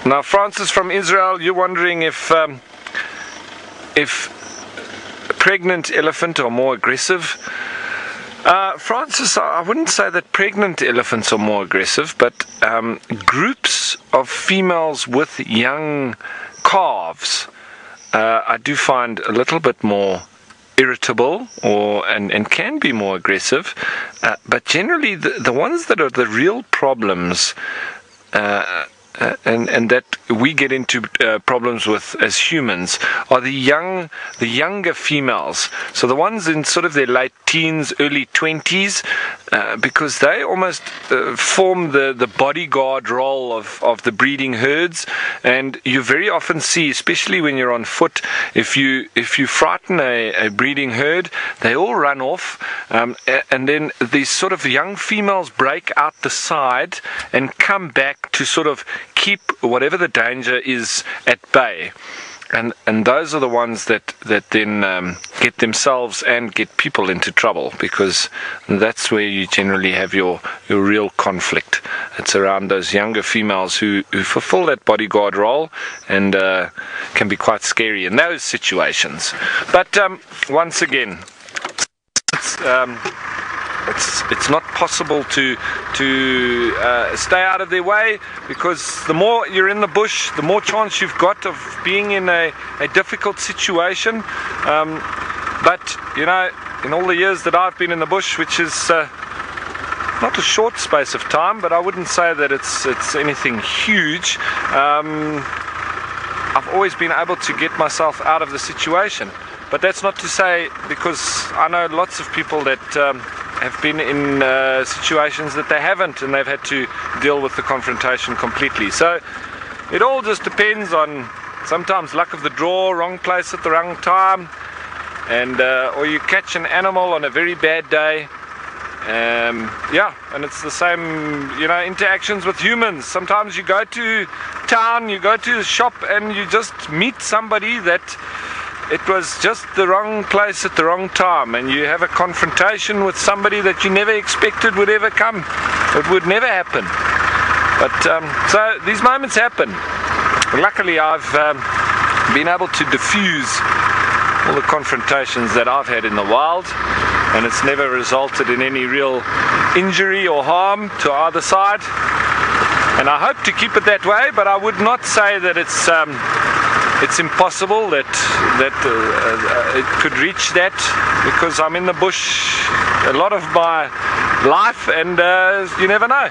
Now, Francis from Israel, you're wondering if pregnant elephant are more aggressive. Francis, I wouldn't say that pregnant elephants are more aggressive, but groups of females with young calves I do find a little bit more irritable and can be more aggressive, but generally the ones that are the real problems and that we get into problems with as humans are the younger females. So the ones in sort of their late teens, early 20s, because they almost form the bodyguard role of the breeding herds. And you very often see, especially when you're on foot, if you frighten a breeding herd, they all run off, and then these sort of young females break out the side and come back to sort of keep whatever the danger is at bay. And those are the ones that then get themselves and get people into trouble, because that's where you generally have your real conflict. It's around those younger females who fulfill that bodyguard role and can be quite scary in those situations. But once again, it's not possible to stay out of their way, because the more you're in the bush, the more chance you've got of being in a difficult situation. But you know, in all the years that I've been in the bush, which is not a short space of time, but I wouldn't say that it's anything huge, I've always been able to get myself out of the situation. But that's not to say, because I know lots of people that have been in situations that they haven't, and they've had to deal with the confrontation completely. So it all just depends on sometimes luck of the draw, wrong place at the wrong time, and or you catch an animal on a very bad day. Yeah, and it's the same, you know, interactions with humans. Sometimes you go to town, you go to the shop, and you just meet somebody that it was just the wrong place at the wrong time, and you have a confrontation with somebody that you never expected would ever come. It would never happen. But so these moments happen. Luckily, I've been able to diffuse all the confrontations that I've had in the wild, and it's never resulted in any real injury or harm to either side. And I hope to keep it that way, but I would not say that it's impossible that it could reach that, because I'm in the bush a lot of my life, and you never know.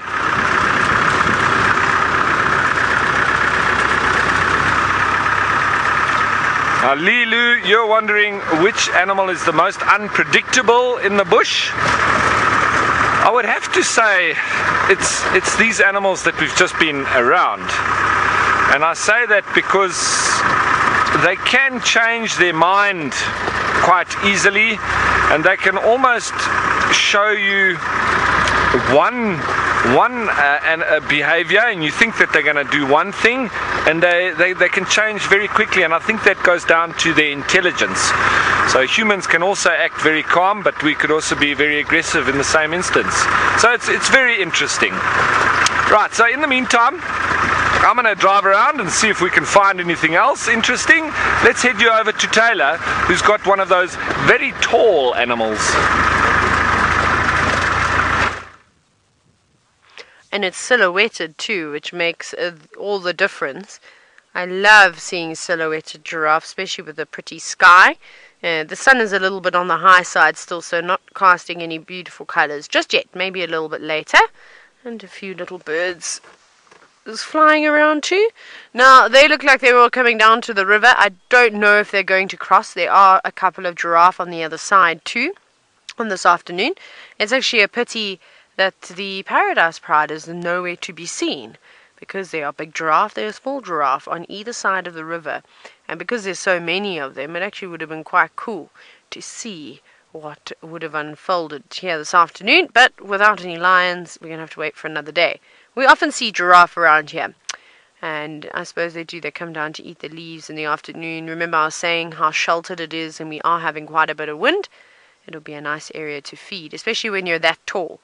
Now, Lilu, you're wondering which animal is the most unpredictable in the bush. I would have to say it's these animals that we've just been around. And I say that because they can change their mind quite easily, and they can almost show you one behavior, and you think that they're going to do one thing, and they can change very quickly, and I think that goes down to their intelligence. So humans can also act very calm, but we could also be very aggressive in the same instance. So it's very interesting. Right, so in the meantime, I'm going to drive around and see if we can find anything else interesting. Let's head you over to Taylor, who's got one of those very tall animals. And it's silhouetted too, which makes all the difference. I love seeing silhouetted giraffe, especially with a pretty sky. The sun is a little bit on the high side still, so not casting any beautiful colors just yet. Maybe a little bit later. And a few little birds is flying around too. Now, they look like they were all coming down to the river. I don't know if they're going to cross. There are a couple of giraffe on the other side too on this afternoon. It's actually a pity that the Paradise Pride is nowhere to be seen, because there are big giraffe, there are small giraffe on either side of the river, and because there's so many of them, it actually would have been quite cool to see what would have unfolded here this afternoon. But without any lions, we're going to have to wait for another day. We often see giraffe around here, and I suppose they come down to eat the leaves in the afternoon. Remember, I was saying how sheltered it is, and we are having quite a bit of wind. It'll be a nice area to feed, especially when you're that tall.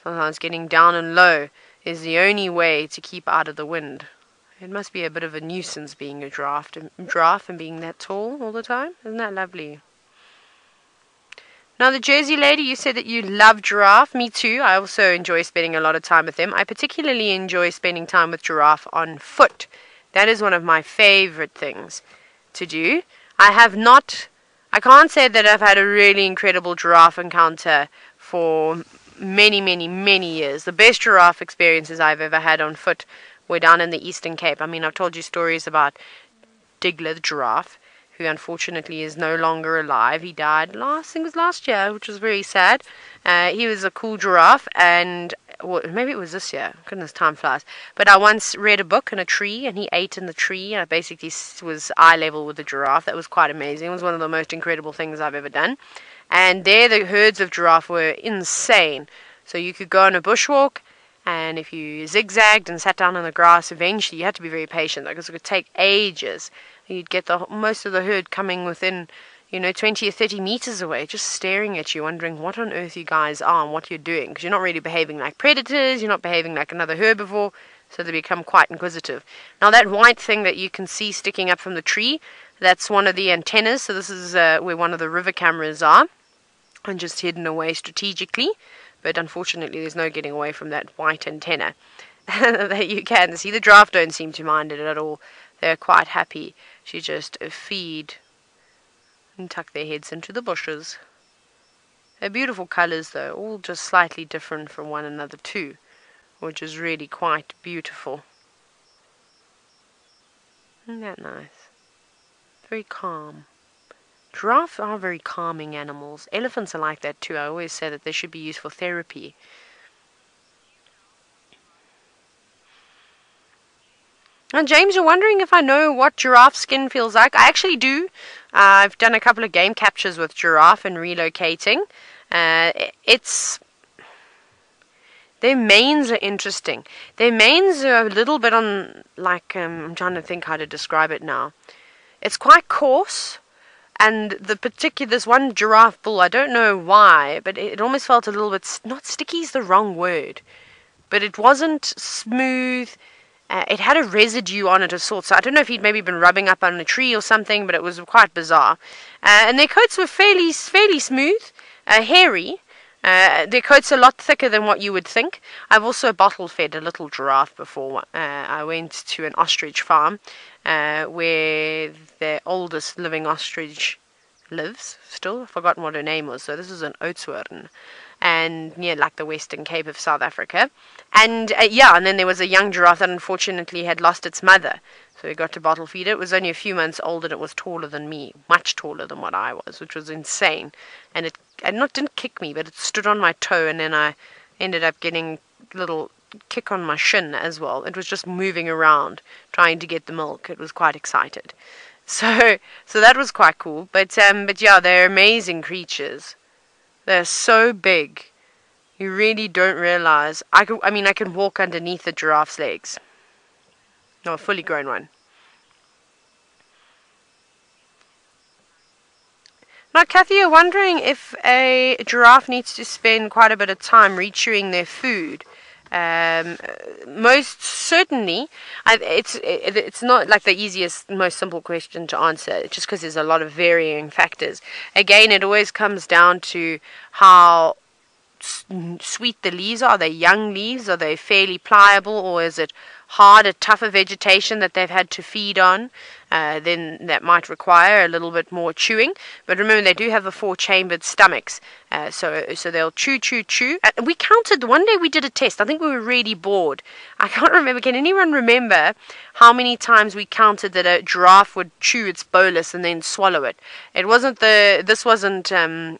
Sometimes getting down and low is the only way to keep out of the wind. It must be a bit of a nuisance being a giraffe and being that tall all the time. Isn't that lovely? Now, the Jersey lady, you said that you love giraffe. Me too. I also enjoy spending a lot of time with them. I particularly enjoy spending time with giraffe on foot. That is one of my favorite things to do. I can't say that I've had a really incredible giraffe encounter for many, many, many years. The best giraffe experiences I've ever had on foot were down in the Eastern Cape. I mean, I've told you stories about Diggler the giraffe, who unfortunately is no longer alive. He died last year, which was very sad. He was a cool giraffe, and well, maybe it was this year. Goodness, time flies. But I once read a book in a tree, and he ate in the tree, and I basically was eye level with the giraffe. That was quite amazing. It was one of the most incredible things I've ever done. And there, the herds of giraffe were insane. So you could go on a bushwalk, and if you zigzagged and sat down on the grass, eventually you had to be very patient because it could take ages. You'd get most of the herd coming within, 20 or 30 meters away, just staring at you, wondering what on earth you guys are and what you're doing, because you're not really behaving like predators, you're not behaving like another herbivore, so they become quite inquisitive. Now, that white thing that you can see sticking up from the tree, that's one of the antennas, so this is where one of the river cameras are, and just hidden away strategically, but unfortunately there's no getting away from that white antenna that you can see. The giraffe don't seem to mind it at all. They're quite happy to just feed and tuck their heads into the bushes. They're beautiful colours though, all just slightly different from one another too, which is really quite beautiful. Isn't that nice? Very calm. Giraffes are very calming animals. Elephants are like that too. I always say that they should be used for therapy. And James, you're wondering if I know what giraffe skin feels like. I actually do. I've done a couple of game captures with giraffe and relocating. Their manes are interesting. Their manes are a little bit on, I'm trying to think how to describe it now. It's quite coarse. And this one giraffe bull, I don't know why, but it almost felt a little bit, not sticky is the wrong word, but it wasn't smooth. It had a residue on it of sorts. So I don't know if he'd maybe been rubbing up on a tree or something, but it was quite bizarre. And their coats were fairly smooth, hairy. Their coats are a lot thicker than what you would think. I've also bottle fed a little giraffe before. I went to an ostrich farm where the oldest living ostrich lives still. I've forgotten what her name was. So this is an Oudtshoorn, and near the Western Cape of South Africa. And and then there was a young giraffe that unfortunately had lost its mother. So we got to bottle feed it. It was only a few months old and it was taller than me, much taller than what I was, which was insane. And it didn't kick me, but it stood on my toe, and then I ended up getting a little kick on my shin as well. It was just moving around trying to get the milk. It was quite excited. So that was quite cool. But yeah, they're amazing creatures. They're so big. You really don't realize. I can walk underneath a giraffe's legs. No, a fully grown one. Now, Kathy, you're wondering if a giraffe needs to spend quite a bit of time rechewing their food. Most certainly. It's not like the easiest, most simple question to answer, just because there's a lot of varying factors. Again, it always comes down to how sweet the leaves are. Are they young leaves? Are they fairly pliable, or is it harder, tougher vegetation that they've had to feed on? Then that might require a little bit more chewing. But remember, they do have the 4-chambered stomachs, so they'll chew. And we counted. One day we did a test. I think we were really bored. I can't remember. Can anyone remember how many times we counted that a giraffe would chew its bolus and then swallow it? This wasn't the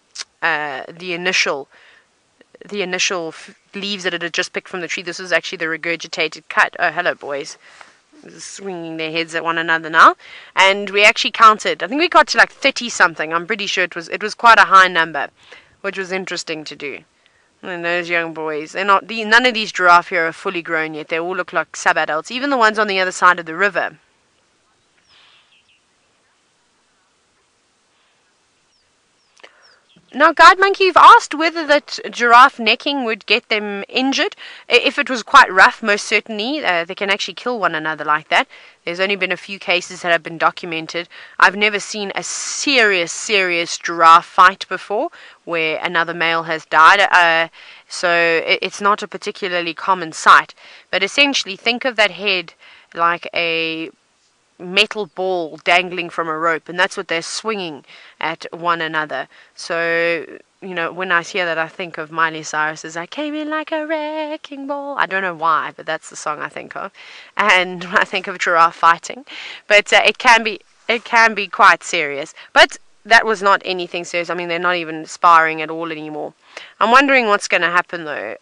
initial leaves that it had just picked from the tree. This was actually the regurgitated cut. Oh, hello, boys. Swinging their heads at one another now. And we actually counted. I think we got to 30-something. I'm pretty sure it was quite a high number, which was interesting to do. And those young boys, none of these giraffe here are fully grown yet. They all look like sub-adults, even the ones on the other side of the river. Now, Guide Monkey, you've asked whether that giraffe necking would get them injured. If it was quite rough, most certainly, they can actually kill one another like that. There's only been a few cases that have been documented. I've never seen a serious giraffe fight before where another male has died. So it's not a particularly common sight. But essentially, think of that head like a metal ball dangling from a rope, and that's what they're swinging at one another. So, when I hear that, I think of Miley Cyrus's "I Came In Like a Wrecking Ball." I don't know why, but that's the song I think of. And I think of giraffe fighting. But it can be quite serious. But that was not anything serious. I mean, they're not even sparring at all anymore. I'm wondering what's going to happen, though.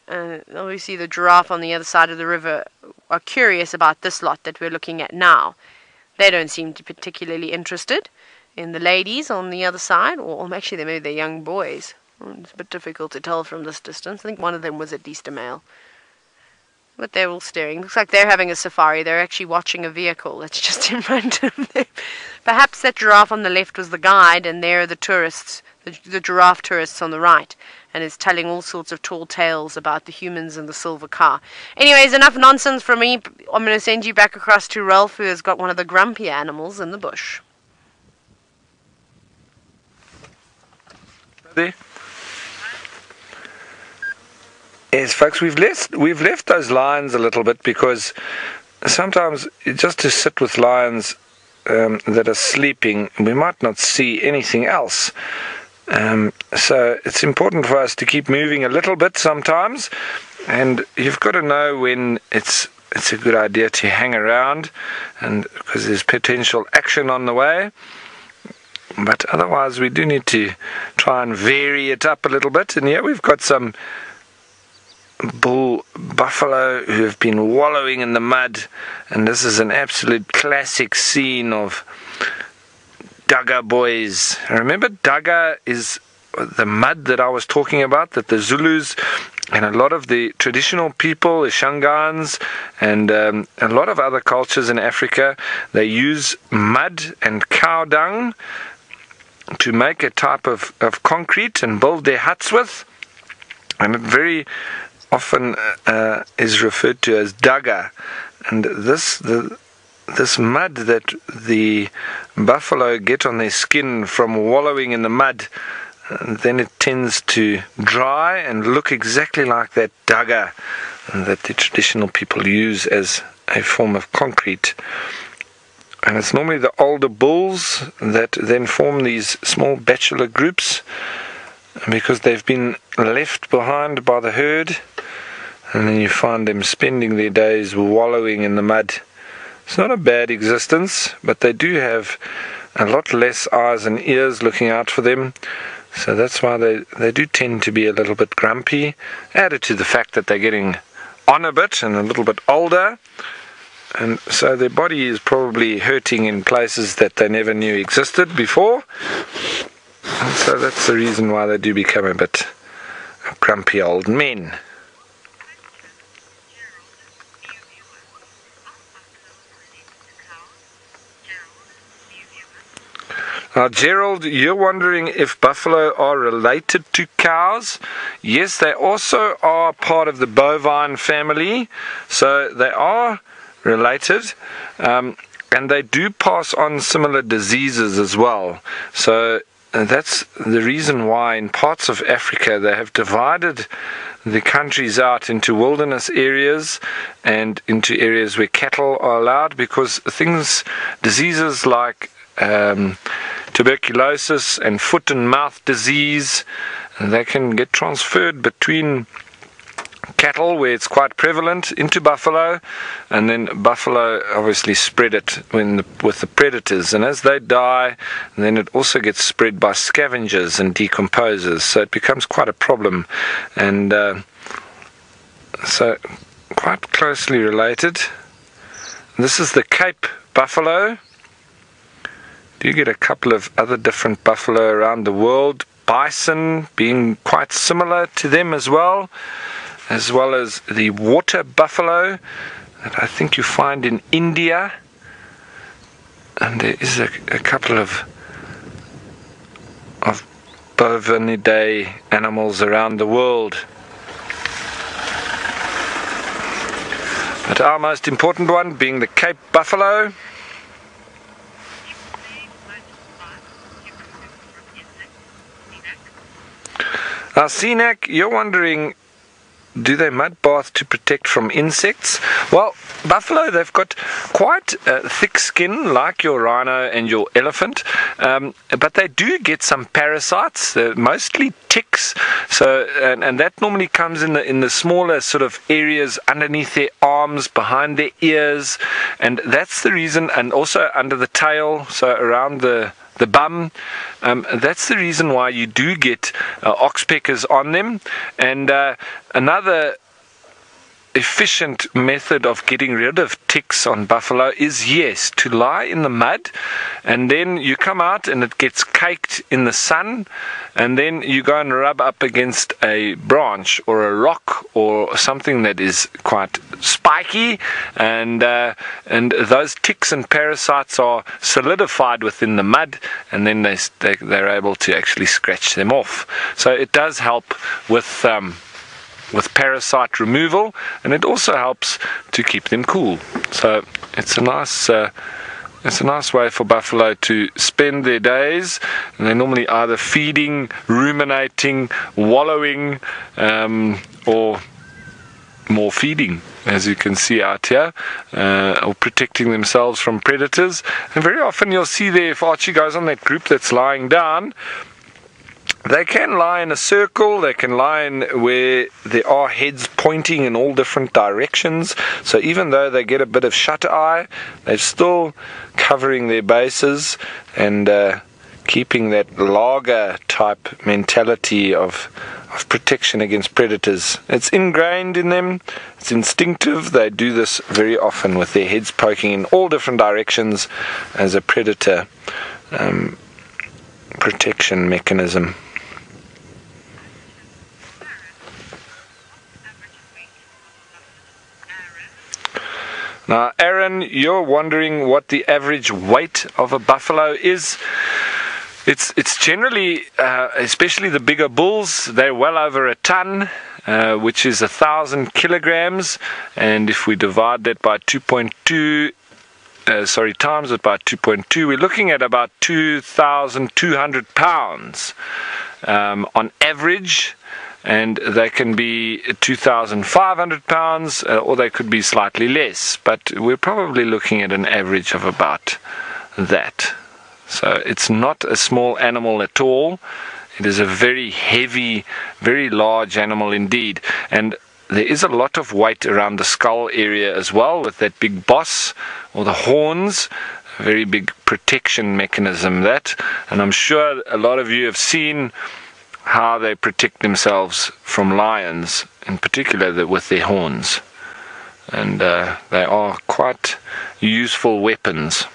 Obviously, the giraffe on the other side of the river are curious about this lot that we're looking at now. They don't seem to be particularly interested in the ladies on the other side, or actually maybe they're young boys. It's a bit difficult to tell from this distance. I think one of them was at least a male. But they're all staring. Looks like they're having a safari. They're actually watching a vehicle that's just in front of them. Perhaps that giraffe on the left was the guide, and there are the tourists, the giraffe tourists on the right, and is telling all sorts of tall tales about the humans and the silver car. Anyways, enough nonsense from me. I'm going to send you back across to Ralph, who has got one of the grumpy animals in the bush. There. Yes, folks, we've left those lions a little bit because sometimes just to sit with lions that are sleeping, we might not see anything else. So it's important for us to keep moving a little bit sometimes, and you've got to know when it's a good idea to hang around, and because there's potential action on the way. But otherwise, we do need to try and vary it up a little bit. And here we've got some bull buffalo who have been wallowing in the mud, and this is an absolute classic scene of Daga boys. Remember, Daga is the mud that I was talking about, that the Zulus and a lot of the traditional people, the Shangans, and a lot of other cultures in Africa, they use mud and cow dung to make a type of concrete and build their huts with, and it very often is referred to as daga. And this mud that the buffalo get on their skin from wallowing in the mud, then it tends to dry and look exactly like that daga that the traditional people use as a form of concrete. And it's normally the older bulls that then form these small bachelor groups because they've been left behind by the herd, and then you find them spending their days wallowing in the mud. It's not a bad existence, but they do have a lot less eyes and ears looking out for them, so that's why they do tend to be a little bit grumpy, added to the fact that they're getting on a bit and a little bit older, and so their body is probably hurting in places that they never knew existed before, and so that's the reason why they do become a bit grumpy old men. Now, Gerald, you're wondering if buffalo are related to cows. Yes, they also are part of the bovine family, so they are related, and they do pass on similar diseases as well. So that's the reason why in parts of Africa they have divided the countries out into wilderness areas and into areas where cattle are allowed, because diseases like tuberculosis and foot and mouth disease, they can get transferred between cattle where it's quite prevalent into buffalo, and then buffalo obviously spread it with the predators, and as they die, then it also gets spread by scavengers and decomposers, so it becomes quite a problem, and so quite closely related. This is the Cape buffalo. You get a couple of other different buffalo around the world, bison being quite similar to them as well as the water buffalo that I think you find in India, and there is a couple of bovinidae animals around the world. But our most important one being the Cape buffalo. Now, Cenac, you're wondering, do they mud bath to protect from insects? Well, buffalo, they've got quite a thick skin like your rhino and your elephant, but they do get some parasites, mostly ticks. So, and that normally comes in the smaller sort of areas underneath their arms, behind their ears, and that's the reason. And also under the tail, so around the bum. That's the reason why you do get oxpeckers on them. And another efficient method of getting rid of ticks on buffalo is, yes, to lie in the mud, and then you come out and it gets caked in the sun, and then you go and rub up against a branch or a rock or something that is quite spiky, and those ticks and parasites are solidified within the mud, and then they're able to actually scratch them off. So it does help with parasite removal, and it also helps to keep them cool. So it's a nice way for buffalo to spend their days, and they're normally either feeding, ruminating, wallowing, or more feeding, as you can see out here, or protecting themselves from predators. And very often you'll see there, if Archie goes on that group that's lying down, they can lie in a circle, they can lie in where there are heads pointing in all different directions. So even though they get a bit of shut eye, they're still covering their bases and keeping that lager type mentality of protection against predators. It's ingrained in them, it's instinctive. They do this very often with their heads poking in all different directions as a predator protection mechanism. Now, Aaron, you're wondering what the average weight of a buffalo is. It's generally, especially the bigger bulls, they're well over a ton, which is 1,000 kilograms. And if we divide that by 2.2, times it by 2.2, we're looking at about 2,200 pounds on average. And they can be 2,500 pounds, or they could be slightly less, but we're probably looking at an average of about that. So it's not a small animal at all. It is a very heavy, very large animal indeed, and there is a lot of weight around the skull area as well, with that big boss or the horns. A very big protection mechanism, that, and I'm sure a lot of you have seen how they protect themselves from lions, in particular with their horns, and they are quite useful weapons.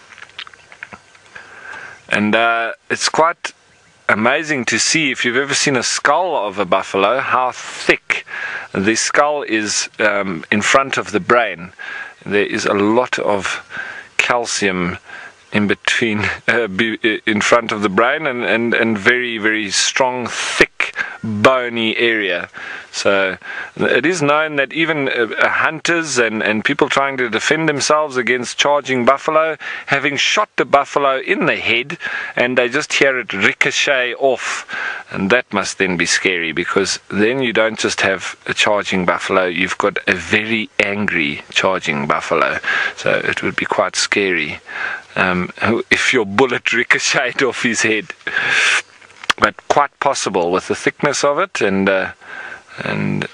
And it's quite amazing to see, if you've ever seen a skull of a buffalo, how thick the skull is in front of the brain. There is a lot of calcium in between, in front of the brain, and very, very strong, thick, bony area. So it is known that even hunters and people trying to defend themselves against charging buffalo, having shot the buffalo in the head, and they just hear it ricochet off, and that must then be scary, because then you don't just have a charging buffalo, you've got a very angry charging buffalo. So it would be quite scary if your bullet ricocheted off his head. But quite possible with the thickness of it, and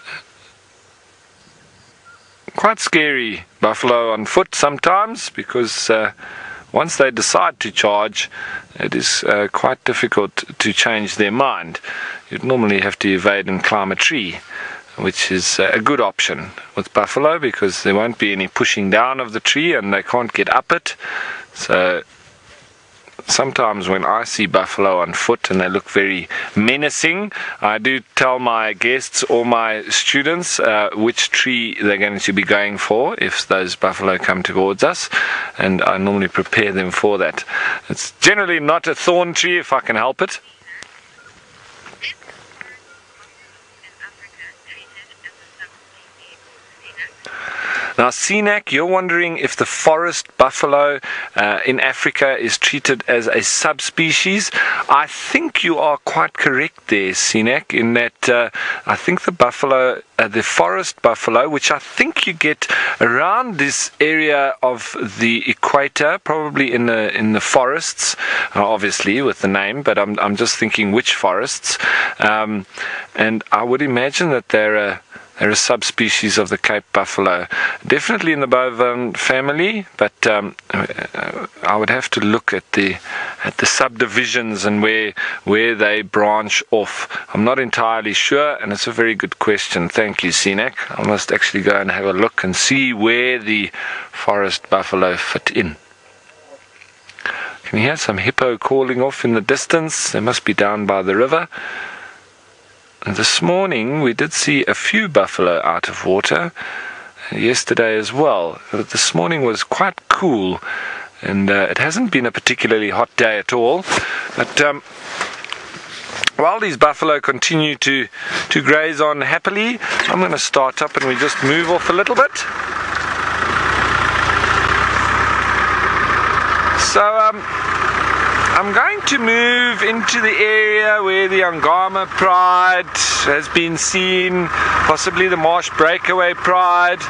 quite scary buffalo on foot sometimes, because once they decide to charge, it is quite difficult to change their mind. You'd normally have to evade and climb a tree, which is a good option with buffalo, because there won't be any pushing down of the tree and they can't get up it. So sometimes when I see buffalo on foot and they look very menacing, I do tell my guests or my students which tree they're going to be going for if those buffalo come towards us, and I normally prepare them for that. It's generally not a thorn tree if I can help it. Now, Sinak, you're wondering if the forest buffalo in Africa is treated as a subspecies. I think you are quite correct there, Sinak, in that I think the buffalo, the forest buffalo, which I think you get around this area of the equator, probably in the forests, obviously with the name, but I'm just thinking which forests, and I would imagine that they're a subspecies of the Cape buffalo, definitely in the bovine family, but I would have to look at the subdivisions and where they branch off. I'm not entirely sure, and it's a very good question. Thank you, Sinak. I must actually go and have a look and see where the forest buffalo fit in. Can you hear some hippo calling off in the distance? They must be down by the river. This morning we did see a few buffalo out of water, yesterday as well. But this morning was quite cool, and it hasn't been a particularly hot day at all. But while these buffalo continue to graze on happily, I'm going to start up and we just move off a little bit. So I'm going to move into the area where the Angama pride has been seen, possibly the marsh breakaway pride.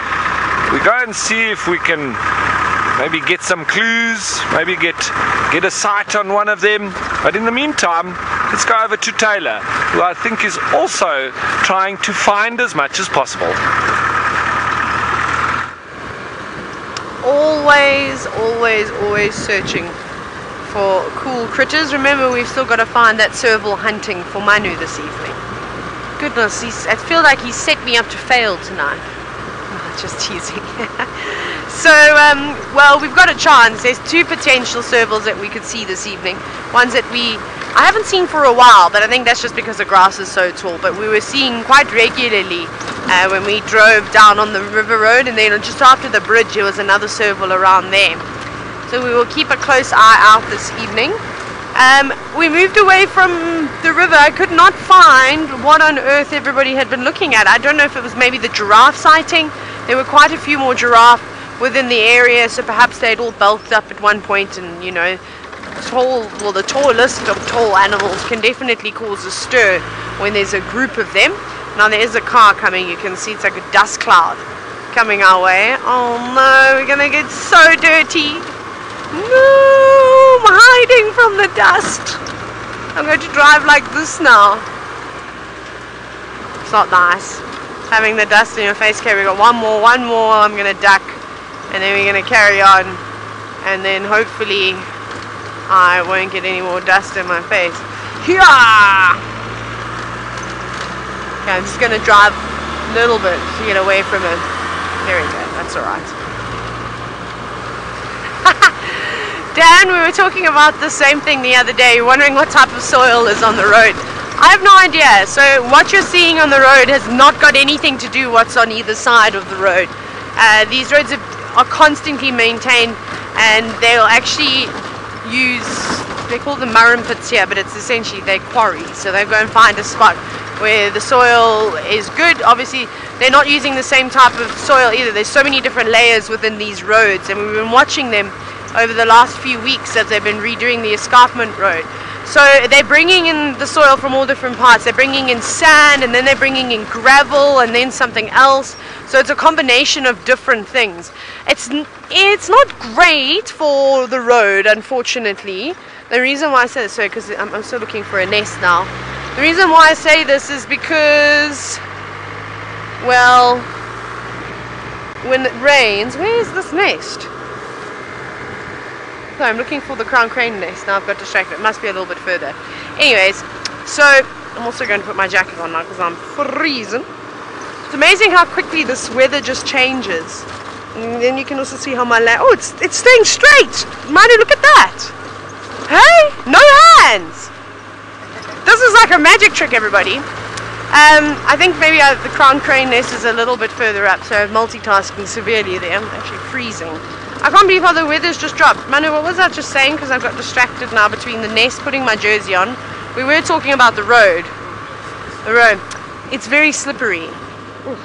We go and see if we can maybe get some clues, maybe get a sight on one of them. But in the meantime, let's go over to Taylor, who I think is also trying to find as much as possible. Always searching for cool critters. Remember, we've still got to find that serval hunting for Manu this evening. Goodness, I feel like he set me up to fail tonight. Oh, just teasing. So, well, we've got a chance. There's two potential servals that we could see this evening. Ones that I haven't seen for a while, but I think that's just because the grass is so tall. But we were seeing quite regularly when we drove down on the river road, and then just after the bridge there was another serval around there. So we will keep a close eye out this evening. We moved away from the river. I could not find what on earth everybody had been looking at. I don't know if it was maybe the giraffe sighting. There were quite a few more giraffe within the area, so perhaps they'd all bulked up at one point, and you know, the tallest of tall animals can definitely cause a stir when there's a group of them. Now there is a car coming. You can see it's like a dust cloud coming our way. Oh no, we're gonna get so dirty. No, I'm hiding from the dust. I'm going to drive like this now. It's not nice having the dust in your face. Okay, we got one more. I'm going to duck, and then we're going to carry on, and then hopefully I won't get any more dust in my face. Yeah. Okay, I'm just going to drive a little bit to get away from it. There we go. That's alright. Dan, we were talking about the same thing the other day, wondering what type of soil is on the road. I have no idea. So what you're seeing on the road has not got anything to do what's on either side of the road. These roads are constantly maintained, and they'll actually use, they call them murram pits here, but it's essentially their quarries. So they'll go and find a spot where the soil is good. Obviously, they're not using the same type of soil either. There's so many different layers within these roads, and we've been watching them over the last few weeks as they've been redoing the escarpment road. So they're bringing in the soil from all different parts. They're bringing in sand, and then they're bringing in gravel, and then something else. So it's a combination of different things. It's not great for the road, unfortunately. The reason why I say this, because I'm still looking for a nest now. The reason why I say this is because, well, when it rains, where is this nest? No, I'm looking for the crown crane nest. Now I've got distracted. It must be a little bit further. Anyways, so I'm also going to put my jacket on now because I'm freezing. It's amazing how quickly this weather just changes. And then you can also see how my oh, it's staying straight. Manu, look at that. Hey, no hands. This is like a magic trick, everybody. I think maybe the crown crane nest is a little bit further up, so I'm multitasking severely there. I'm actually freezing. I can't believe how the weather's just dropped. Manu, what was I just saying? Because I've got distracted now between the nest, putting my jersey on. We were talking about the road. The road. It's very slippery. Oof.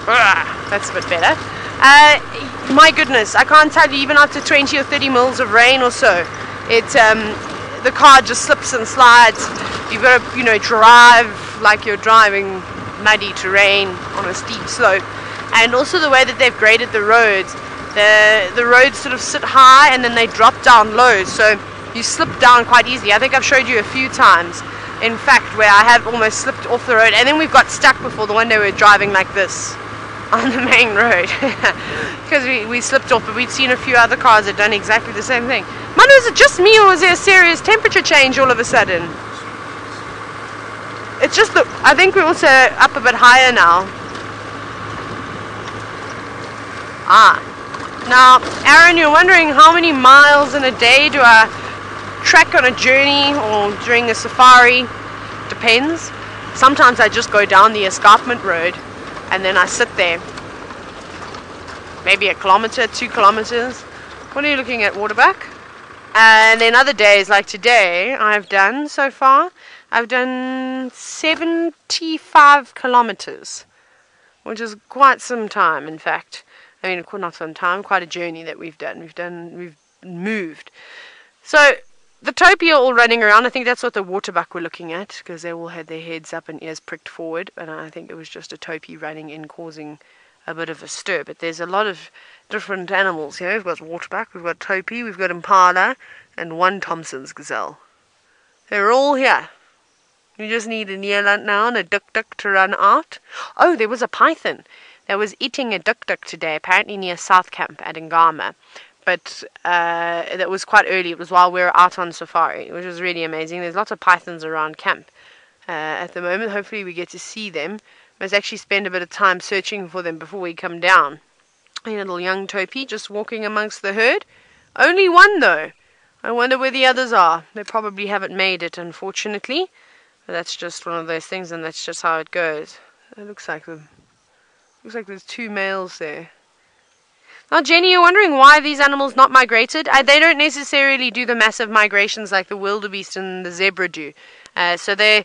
That's a bit better. My goodness, I can't tell you, even after 20 or 30 mils of rain or so, the car just slips and slides. You've got to, drive like you're driving muddy terrain on a steep slope. And also the way that they've graded the roads, the roads sort of sit high and then they drop down low, so you slip down quite easily. I think I've showed you a few times, in fact, where I have almost slipped off the road, and then we've got stuck before. The one day we were driving like this on the main road because we slipped off, but we'd seen a few other cars that done exactly the same thing. Man, was it just me, or was there a serious temperature change all of a sudden? It's just that I think we're also up a bit higher now. Now, Aaron, you're wondering how many miles in a day do I track on a journey or during a safari? Depends. Sometimes I just go down the escarpment road and then I sit there. Maybe 1 kilometer, 2 kilometers. What are you looking at, Waterback? And then other days, like today, I've done 75 kilometers, which is quite some time, in fact. I mean, not some time, quite a journey that we've done. We've moved. So the topi are all running around. I think that's what the waterbuck were looking at, because they all had their heads up and ears pricked forward. And I think it was just a topi running in, causing a bit of a stir. But there's a lot of different animals here. We've got waterbuck, we've got topi, we've got impala, and one Thompson's gazelle. They're all here. You just need a nearland now and a duck to run out. Oh, there was a python that was eating a duck today, apparently near South Camp at Angama. But that was quite early. It was while we were out on safari, which was really amazing. There's lots of pythons around camp at the moment. Hopefully we get to see them. Must actually spend a bit of time searching for them before we come down. A little young topi just walking amongst the herd. Only one though. I wonder where the others are. They probably haven't made it, unfortunately. But that's just one of those things, and that's just how it goes. It looks like there's 2 males there. Now, Jenny, you're wondering why these animals not migrated? They don't necessarily do the massive migrations like the wildebeest and the zebra do. So they're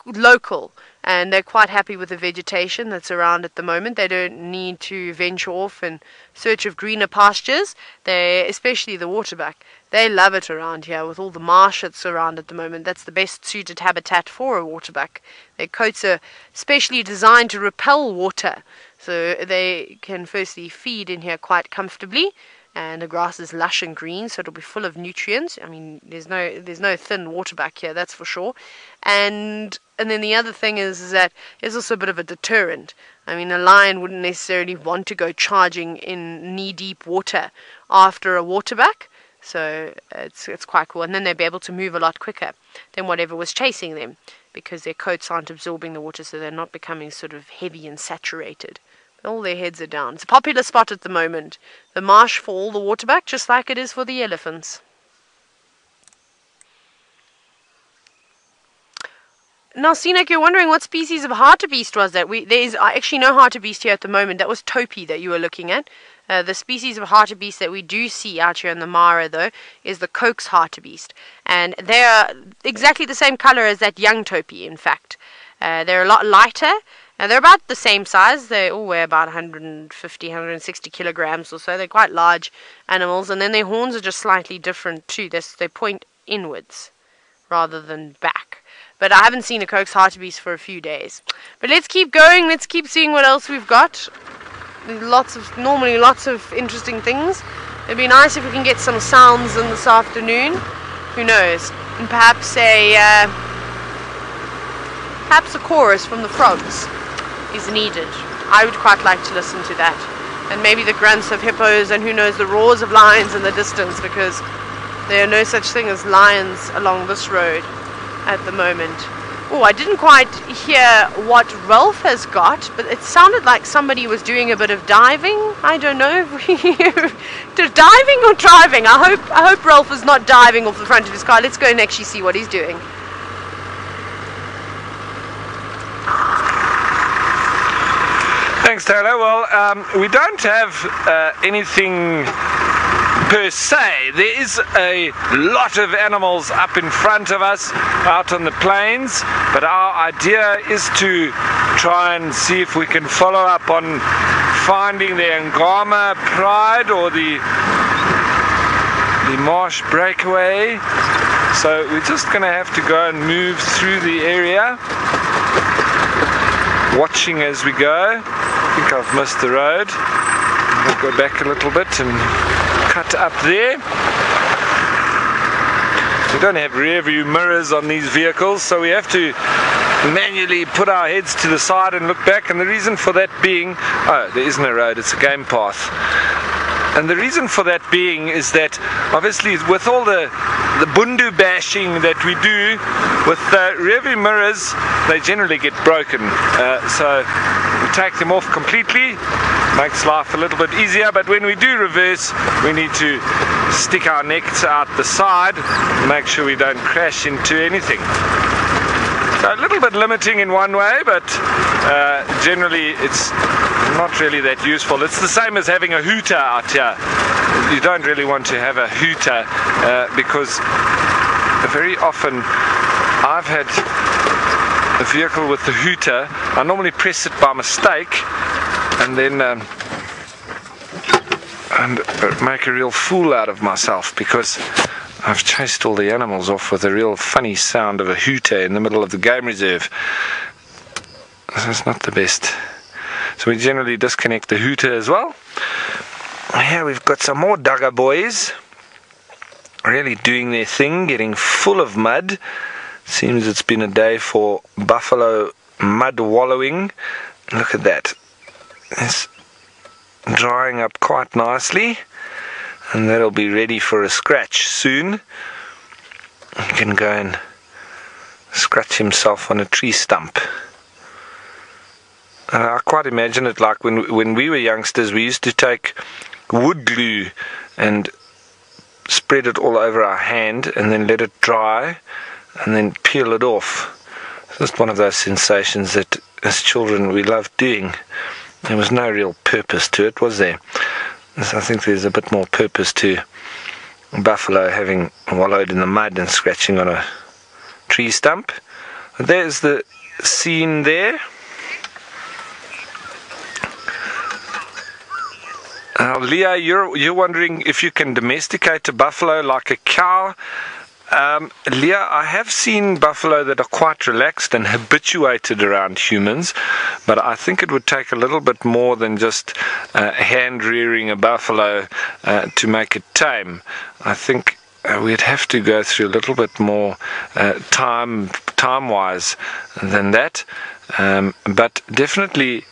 local, and they're quite happy with the vegetation that's around at the moment. They don't need to venture off in search of greener pastures. Especially the waterbuck, they love it around here with all the marsh that's around at the moment. That's the best suited habitat for a waterbuck. Their coats are specially designed to repel water, so they can firstly feed in here quite comfortably. And the grass is lush and green, so it'll be full of nutrients. I mean, there's no thin waterbuck here, that's for sure. And then the other thing is that there's also a bit of a deterrent. I mean, a lion wouldn't necessarily want to go charging in knee-deep water after a waterbuck, so it's quite cool. And then they'll be able to move a lot quicker than whatever was chasing them, because their coats aren't absorbing the water, so they're not becoming sort of heavy and saturated. All their heads are down. It's a popular spot at the moment. The marsh for all the waterbuck, just like it is for the elephants. Now, Sinek, you're wondering what species of hartebeest was that? There is actually no hartebeest here at the moment. That was topi that you were looking at. The species of hartebeest that we do see out here in the Mara, though, is the Coke's hartebeest. And they are exactly the same color as that young topi, in fact. They're a lot lighter. And they're about the same size. They all weigh about 150, 160 kilograms or so. They're quite large animals. And then their horns are just slightly different too. They point inwards rather than back. But I haven't seen a Coke's hartebeest for a few days. But let's keep going. Let's keep seeing what else we've got. Normally lots of interesting things. It'd be nice if we can get some sounds in this afternoon. Who knows? And perhaps a chorus from the frogs is needed. I would quite like to listen to that. And maybe the grunts of hippos, and who knows, the roars of lions in the distance, because there are no such thing as lions along this road at the moment. Oh, I didn't quite hear what Ralph has got, but it sounded like somebody was doing a bit of diving. I don't know. Diving or driving? I hope Ralph is not diving off the front of his car. Let's go and actually see what he's doing. Thanks, Taylor. Well, we don't have anything per se. There is a lot of animals up in front of us out on the plains, but our idea is to try and see if we can follow up on finding the Angama pride or the marsh breakaway. So we're just going to have to go and move through the area, watching as we go. I think I've missed the road. I'll go back a little bit and cut up there. We don't have rear view mirrors on these vehicles, so we have to manually put our heads to the side and look back, and the reason for that being, oh, there isn't a road, it's a game path. And the reason for that being is that obviously with all the bundu bashing that we do with rear view mirrors, they generally get broken. So we take them off completely, makes life a little bit easier, but when we do reverse, we need to stick our necks out the side, make sure we don't crash into anything. So a little bit limiting in one way, but generally it's not really that useful. It's the same as having a hooter out here. You don't really want to have a hooter because very often I've had a vehicle with the hooter. I normally press it by mistake and then and make a real fool out of myself because I've chased all the animals off with a real funny sound of a hooter in the middle of the game reserve. So it's not the best. So we generally disconnect the hooter as well. Here we've got some more dugger boys really doing their thing, getting full of mud. Seems it's been a day for buffalo mud wallowing. Look at that. It's drying up quite nicely, and that'll be ready for a scratch soon. He can go and scratch himself on a tree stump. I quite imagine it like when we were youngsters, we used to take wood glue and spread it all over our hand and then let it dry and then peel it off. It's just one of those sensations that as children we loved doing. There was no real purpose to it, was there? So I think there's a bit more purpose to buffalo having wallowed in the mud and scratching on a tree stump. There's the scene there. Leah, you're wondering if you can domesticate a buffalo like a cow. Leah, I have seen buffalo that are quite relaxed and habituated around humans, but I think it would take a little bit more than just hand rearing a buffalo to make it tame. I think we'd have to go through a little bit more time-wise than that, but definitely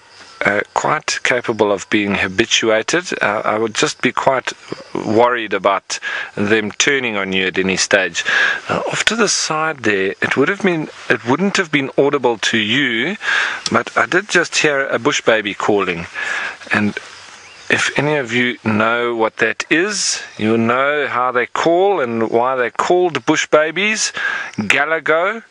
quite capable of being habituated. I would just be quite worried about them turning on you at any stage. Off to the side there, it wouldn't have been audible to you, but I did just hear a bush baby calling, and if any of you know what that is, you'll know how they call and why they're called bush babies. Galago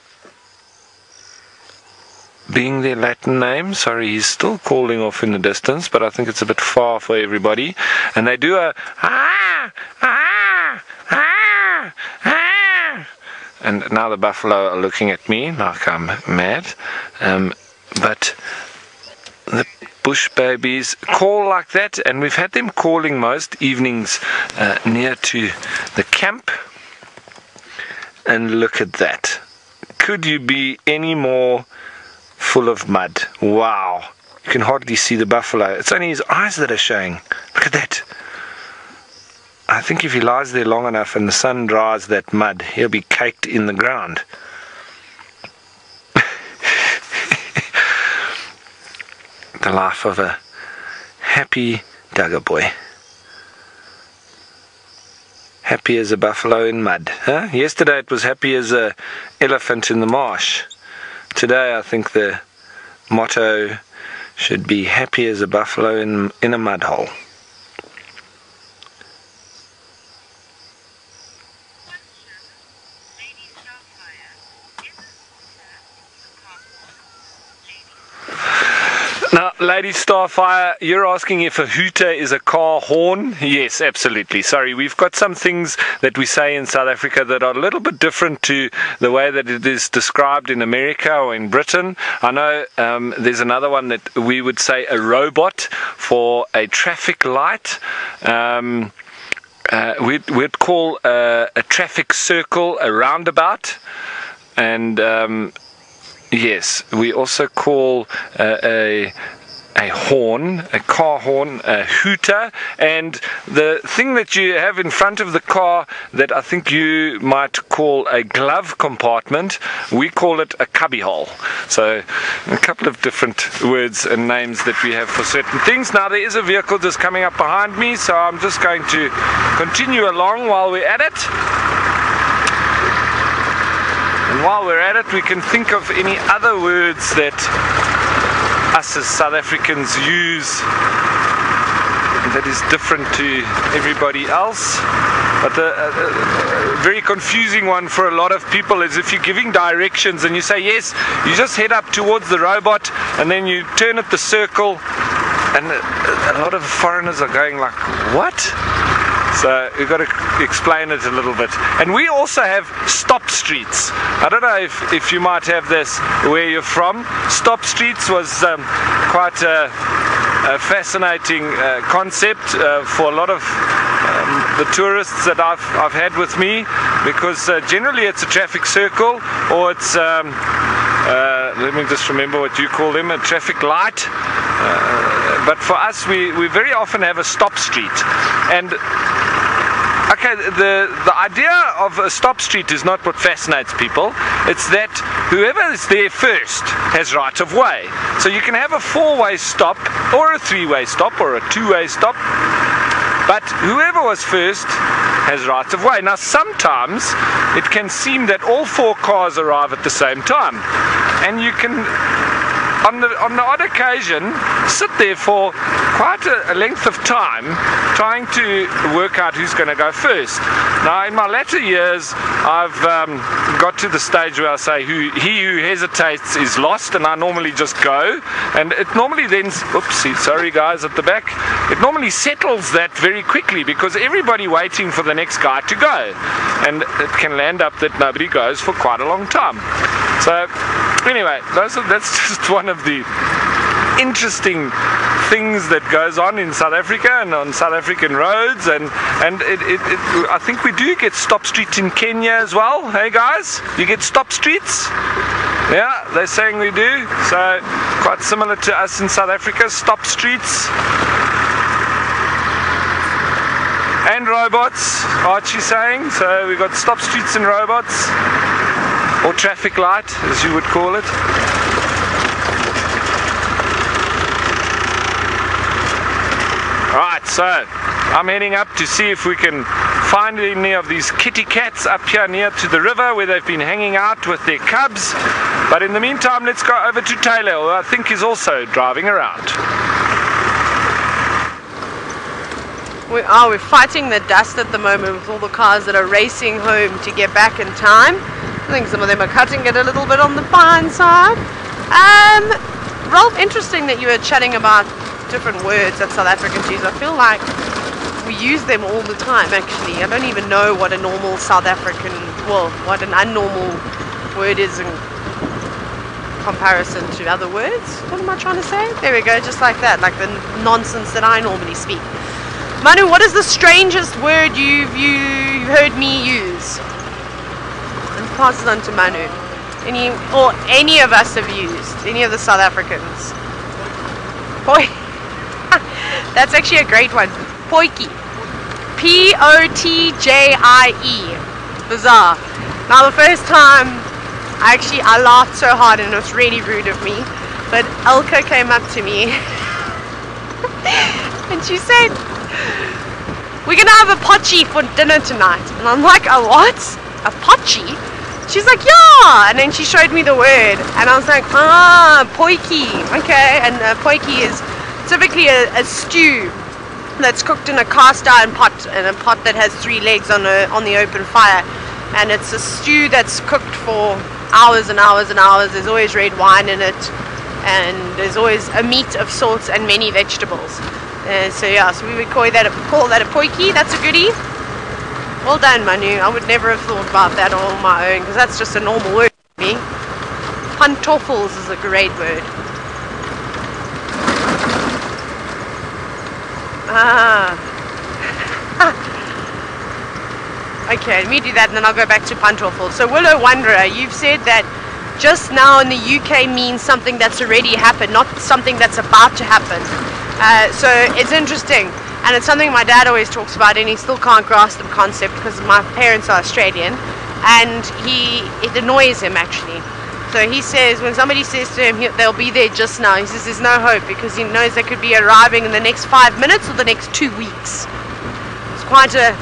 being their Latin name. Sorry, he's still calling off in the distance, but I think it's a bit far for everybody. And they do a ah, ah, ah, ah. And now the buffalo are looking at me like I'm mad. But the bush babies call like that, and we've had them calling most evenings near to the camp. And look at that. Could you be any more full of mud? Wow, you can hardly see the buffalo. It's only his eyes that are showing. Look at that. I think if he lies there long enough and the sun dries that mud, he'll be caked in the ground. The life of a happy dugger boy. Happy as a buffalo in mud, huh? Yesterday it was happy as a elephant in the marsh. Today I think the motto should be happy as a buffalo in a mud hole. Now, Lady Starfire, you're asking if a hooter is a car horn? Yes, absolutely. Sorry, we've got some things that we say in South Africa that are a little bit different to the way that it is described in America or in Britain. I know there's another one that we would say a robot for a traffic light. We'd call a traffic circle a roundabout. And yes, we also call a horn, a car horn, a hooter, and the thing that you have in front of the car that I think you might call a glove compartment, we call it a cubbyhole. So a couple of different words and names that we have for certain things. Now there is a vehicle just coming up behind me, so I'm just going to continue along while we're at it. And while we're at it, we can think of any other words that us as South Africans use that is different to everybody else. But a very confusing one for a lot of people is if you're giving directions and you say, yes, you just head up towards the robot and then you turn at the circle, and a lot of foreigners are going like, what? So we've got to explain it a little bit. And we also have stop streets. I don't know if you might have this where you're from. Stop streets was quite a fascinating concept for a lot of the tourists that I've had with me, because generally it's a traffic circle, or it's let me just remember what you call them, a traffic light. But for us, we very often have a stop street. And okay, the idea of a stop street is not what fascinates people. It's that whoever is there first has right of way. So you can have a four-way stop, or a three-way stop, or a two-way stop, but whoever was first has right of way. Now sometimes it can seem that all four cars arrive at the same time, and you can on the odd occasion sit there for quite a length of time trying to work out who's going to go first. Now in my latter years I've got to the stage where I say he who hesitates is lost, and I normally just go, and it normally then, oopsie, sorry guys at the back, it normally settles that very quickly because everybody waiting for the next guy to go, and it can land up that nobody goes for quite a long time. So anyway, that's just one of the interesting things that goes on in South Africa and on South African roads, and I think we do get stop streets in Kenya as well. Hey guys, you get stop streets? Yeah, they're saying we do. So quite similar to us in South Africa, stop streets. And robots, Archie's saying. So we've got stop streets and robots, or traffic light as you would call it. Right, so I'm heading up to see if we can find any of these kitty cats up here near to the river where they've been hanging out with their cubs. But in the meantime, let's go over to Taylor, who I think is also driving around. We're fighting the dust at the moment with all the cars that are racing home to get back in time. I think some of them are cutting it a little bit on the fine side. Ralph, interesting that you were chatting about different words that South Africans use. I feel like we use them all the time actually. I don't even know what a normal South African, well, what an unnormal word is in comparison to other words. What am I trying to say? There we go, just like that, like the nonsense that I normally speak. Manu, what is the strangest word you've heard me use? And pass it on to Manu. Any of us have used, any of the South Africans. Boy, that's actually a great one. Potjie. Potjie. Bizarre. Now the first time, I laughed so hard and it was really rude of me. But Elka came up to me and she said, "We're gonna have a potjie for dinner tonight." And I'm like, "A what? A potjie?" She's like, "Yeah," and then she showed me the word, and I was like, potjie, okay. And potjie is typically a stew that's cooked in a cast iron pot, and a pot that has 3 legs on the open fire, and it's a stew that's cooked for hours and hours and hours. There's always red wine in it, and there's always a meat of sorts and many vegetables. So yeah, so we would call that a potjie. That's a goodie. Well done, Manu. I would never have thought about that on my own, because that's just a normal word for me. Pantoffels is a great word. Okay, let me do that and then I'll go back to pantoffel. So Willow Wanderer, you've said that just now in the UK means something that's already happened, not something that's about to happen. So it's interesting, and it's something my dad always talks about, and he still can't grasp the concept because my parents are Australian, and it annoys him actually. So he says, when somebody says to him they'll be there just now, he says there's no hope, because he knows they could be arriving in the next 5 minutes or the next 2 weeks. It's quite a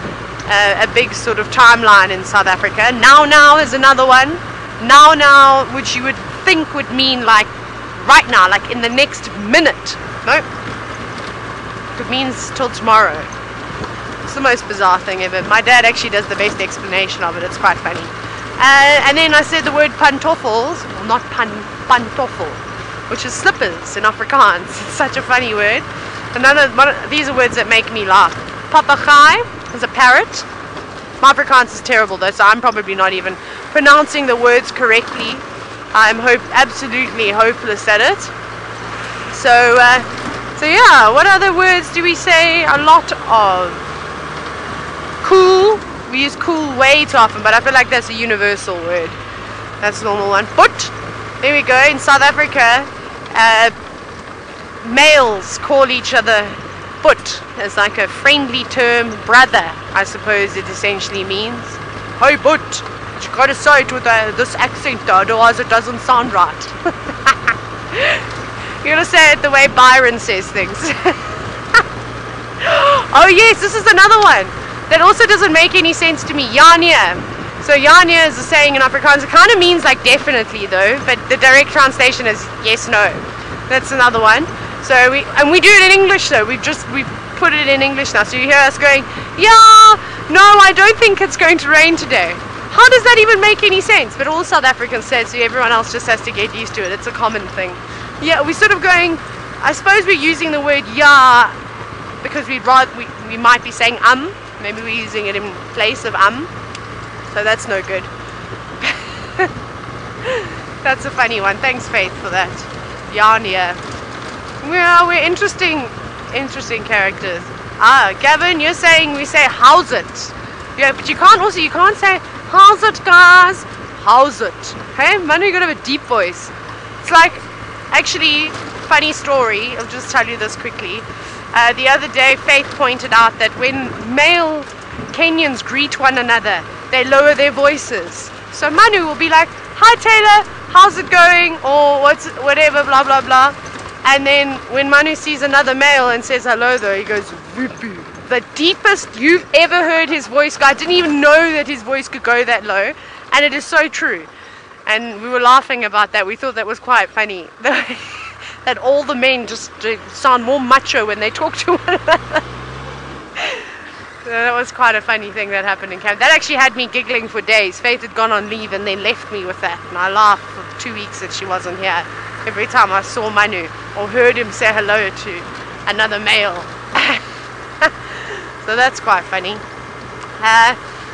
big sort of timeline in South Africa. Now is another one. Now, which you would think would mean like right now, like in the next minute. Nope. It means till tomorrow. It's the most bizarre thing ever. My dad actually does the best explanation of it. It's quite funny. And then I said the word pantoffels, well, not pantoffel, which is slippers in Afrikaans. It's such a funny word. And these are words that make me laugh. Papagai is a parrot. My Afrikaans is terrible though, so I'm probably not even pronouncing the words correctly. I'm absolutely hopeless at it. So yeah, what other words do we say a lot of? Cool. We use cool way too often, but I feel like that's a universal word. That's a normal one. But there we go. In South Africa, males call each other but as like a friendly term. Brother, I suppose it essentially means. Hey but, you gotta say it with this accent though, otherwise it doesn't sound right. You gotta say it the way Byron says things. Oh yes, this is another one that also doesn't make any sense to me. Yania. So Yania is a saying in Afrikaans. It kind of means like definitely though, but the direct translation is yes, no. That's another one. So we do it in English though. We put it in English now. So you hear us going, yeah, no, I don't think it's going to rain today. How does that even make any sense? But all South Africans say it, so everyone else just has to get used to it. It's a common thing. Yeah, we're sort of going, I suppose we're using the word yeah because we might be saying maybe we're using it in place of so that's no good. That's a funny one. Thanks Faith for that. Yania. Well, we're interesting characters. Gavin, you're saying we say how's it. Yeah, but you can't say how's it guys, how's it. Hey, Manu, you gotta have a deep voice. It's like, actually, funny story, I'll just tell you this quickly. The other day Faith pointed out that when male Kenyans greet one another, they lower their voices. So Manu will be like, hi Taylor, how's it going, or whatever, blah blah blah. And then when Manu sees another male and says hello though, he goes whoopee. The deepest you've ever heard his voice go. I didn't even know that his voice could go that low, and it is so true. And we were laughing about that. We thought that was quite funny. That all the men just sound more macho when they talk to one another. So that was quite a funny thing that happened in camp. That actually had me giggling for days. Faith had gone on leave and then left me with that. And I laughed for 2 weeks that she wasn't here. Every time I saw Manu or heard him say hello to another male. So that's quite funny.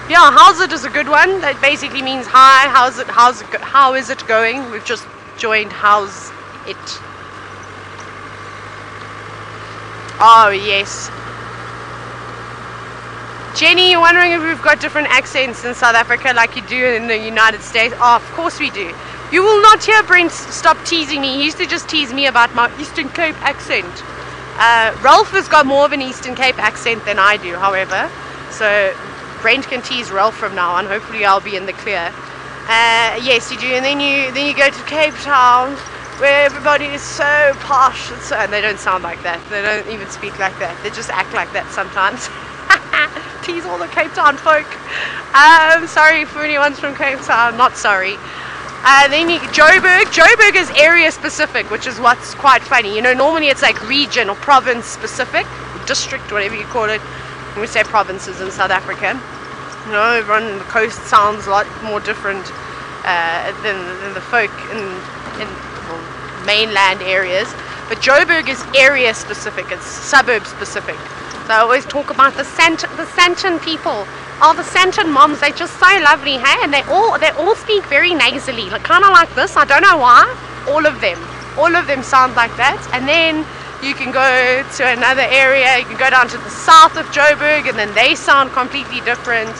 Yeah, how's it is a good one. That basically means hi, how is it going? We've just joined how's it. Oh yes. Jenny, you're wondering if we've got different accents in South Africa like you do in the United States. Oh, of course we do. You will not hear Brent stop teasing me. He used to just tease me about my Eastern Cape accent. Ralph has got more of an Eastern Cape accent than I do, however. So Brent can tease Ralph from now on. Hopefully I'll be in the clear. Yes, you do. And then you go to Cape Town, where everybody is so posh. And they don't sound like that. They don't even speak like that. They just act like that sometimes. Tease all the Cape Town folk. Sorry for anyone's from Cape Town. Not sorry. Then Joburg. Joburg is area specific, which is what's quite funny. You know, normally it's like region or province specific, district, whatever you call it. When we say provinces in South Africa, you know, everyone on the coast sounds a lot more different than the folk in mainland areas. But Joburg is area specific, it's suburb specific. So I always talk about the Santon people. Oh, the Santon moms, they're just so lovely, hey? And they all speak very nasally, like, kind of like this. I don't know why. All of them sound like that. And then you can go to another area, you can go down to the south of Joburg, and then they sound completely different.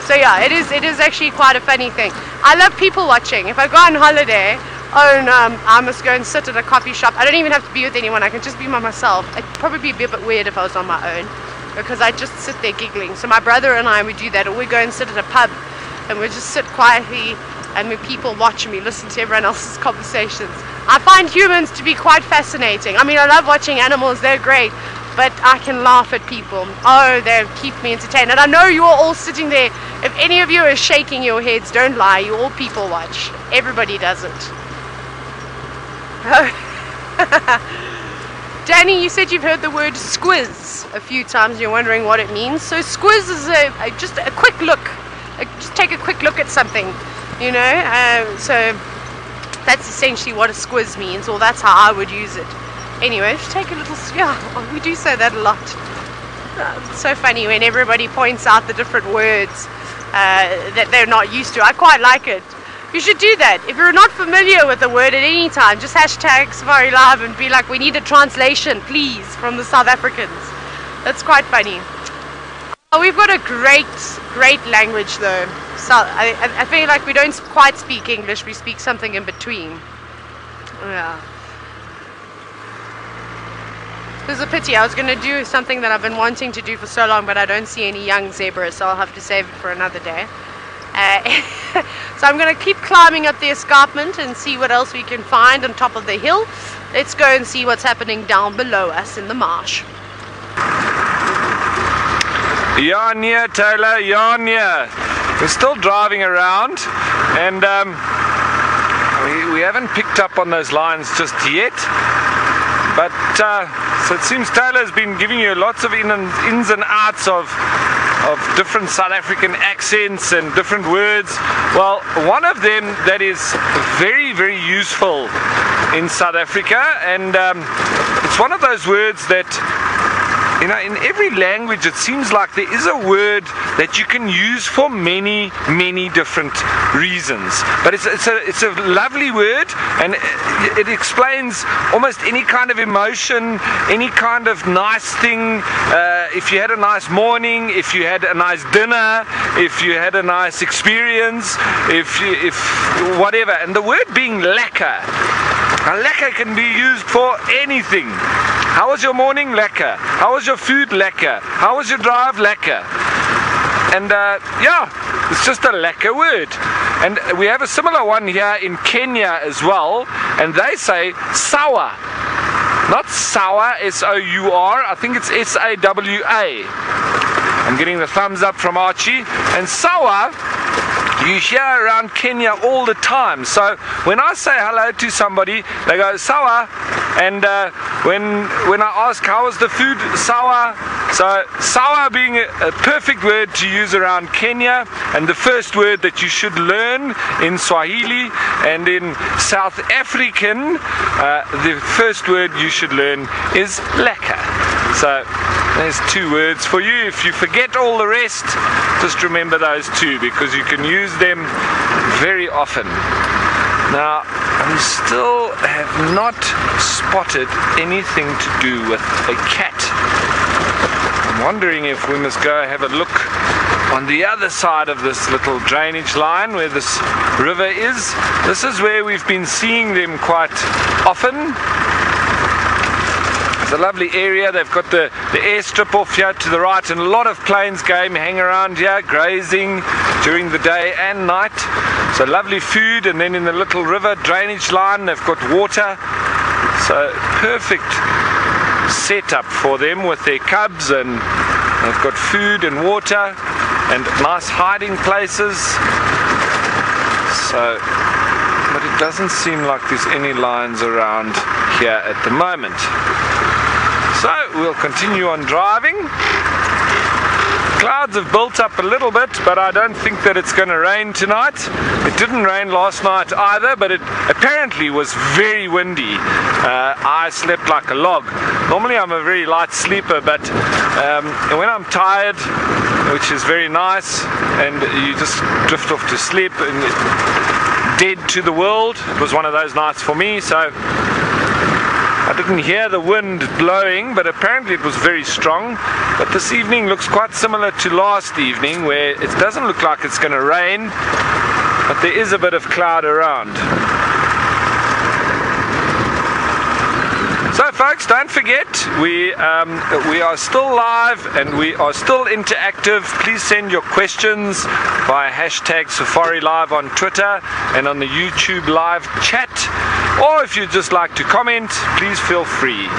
So yeah, it is actually quite a funny thing. I love people watching. If I go on holiday, I must go and sit at a coffee shop. I don't even have to be with anyone, I can just be by myself. It'd probably be a bit weird if I was on my own, because I just sit there giggling. So my brother and I would do that, or we go and sit at a pub and we just sit quietly, and when people watch me, listen to everyone else's conversations. I find humans to be quite fascinating. I mean, I love watching animals, they're great, but I can laugh at people. Oh, they keep me entertained. And I know you're all sitting there. If any of you are shaking your heads, don't lie, you all people watch. Everybody doesn't. Danny, you said you've heard the word squiz a few times. You're wondering what it means. So squiz is just a quick look. Just take a quick look at something, you know. So that's essentially what a squiz means, or that's how I would use it. Anyway, just take a little, yeah, we do say that a lot. It's so funny when everybody points out the different words that they're not used to. I quite like it. You should do that. If you're not familiar with the word at any time, just hashtag Safari Live and be like, we need a translation, please, from the South Africans. That's quite funny. Oh, we've got a great language though. So I feel like we don't quite speak English, we speak something in between. Yeah. It's a pity. I was going to do something that I've been wanting to do for so long, but I don't see any young zebras, so I'll have to save it for another day. So I'm going to keep climbing up the escarpment and see what else we can find on top of the hill. Let's go and see what's happening down below us in the marsh. Yanya, Taylor, Yanya. We're still driving around, and we haven't picked up on those lines just yet. But so it seems Taylor's been giving you lots of ins and outs of different South African accents and different words. Well, one of them that is very, very useful in South Africa, and it's one of those words that, you know, in every language it seems like there is a word that you can use for many, many different reasons. But it's a lovely word, and it explains almost any kind of emotion, any kind of nice thing. If you had a nice morning, if you had a nice dinner, if you had a nice experience, if whatever. And the word being lekker. Now, lekker can be used for anything. How was your morning? Lekker. How was your food? Lekker. How was your drive? Lekker. And yeah, it's just a lekker word. And we have a similar one here in Kenya as well, and they say sawa. Not sour, S-O-U-R, I think it's S-A-W-A. I'm getting the thumbs up from Archie. And sawa, you hear around Kenya all the time. So when I say hello to somebody, they go sawa. And when I ask how was the food, sawa. So sawa being a perfect word to use around Kenya, and the first word that you should learn in Swahili, and in South African the first word you should learn is lekker. So there's two words for you. If you forget all the rest, just remember those two, because you can use them very often. Now, we still have not spotted anything to do with a cat. I'm wondering if we must go have a look on the other side of this little drainage line where this river is. This is where we've been seeing them quite often. It's a lovely area. They've got the airstrip off here to the right, and a lot of plains game hang around here, grazing during the day and night. So lovely food, and then in the little river drainage line they've got water. So perfect setup for them with their cubs, and they've got food and water and nice hiding places. So, but it doesn't seem like there's any lions around here at the moment. So we'll continue on driving. Clouds have built up a little bit, but I don't think that it's going to rain tonight. It didn't rain last night either, but it apparently was very windy. I slept like a log. Normally I'm a very light sleeper, but when I'm tired, which is very nice, and you just drift off to sleep and dead to the world, it was one of those nights for me. So I didn't hear the wind blowing, but apparently it was very strong. But this evening looks quite similar to last evening, where it doesn't look like it's going to rain, but there is a bit of cloud around. So folks, don't forget, we are still live and we are still interactive. Please send your questions via hashtag Safari Live on Twitter and on the YouTube live chat. Or if you'd just like to comment, please feel free.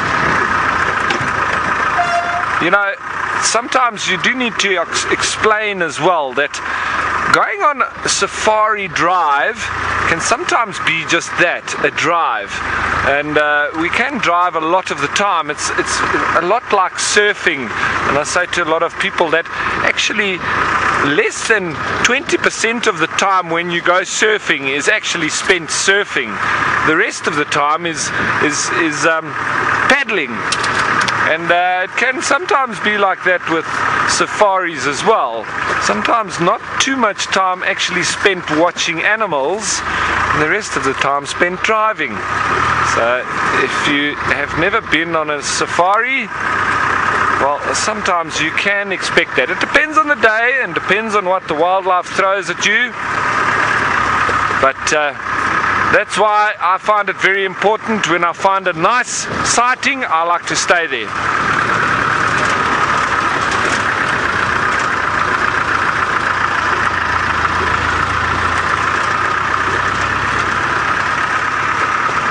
You know, sometimes you do need to explain as well that going on a safari drive can sometimes be just that, a drive. And we can drive a lot of the time. It's a lot like surfing. And I say to a lot of people that actually less than 20% of the time when you go surfing is actually spent surfing. The rest of the time is paddling. And it can sometimes be like that with safaris as well. Sometimes not too much time actually spent watching animals, and the rest of the time spent driving. So if you have never been on a safari, well, sometimes you can expect that. It depends on the day and depends on what the wildlife throws at you. But that's why I find it very important when I find a nice sighting, I like to stay there.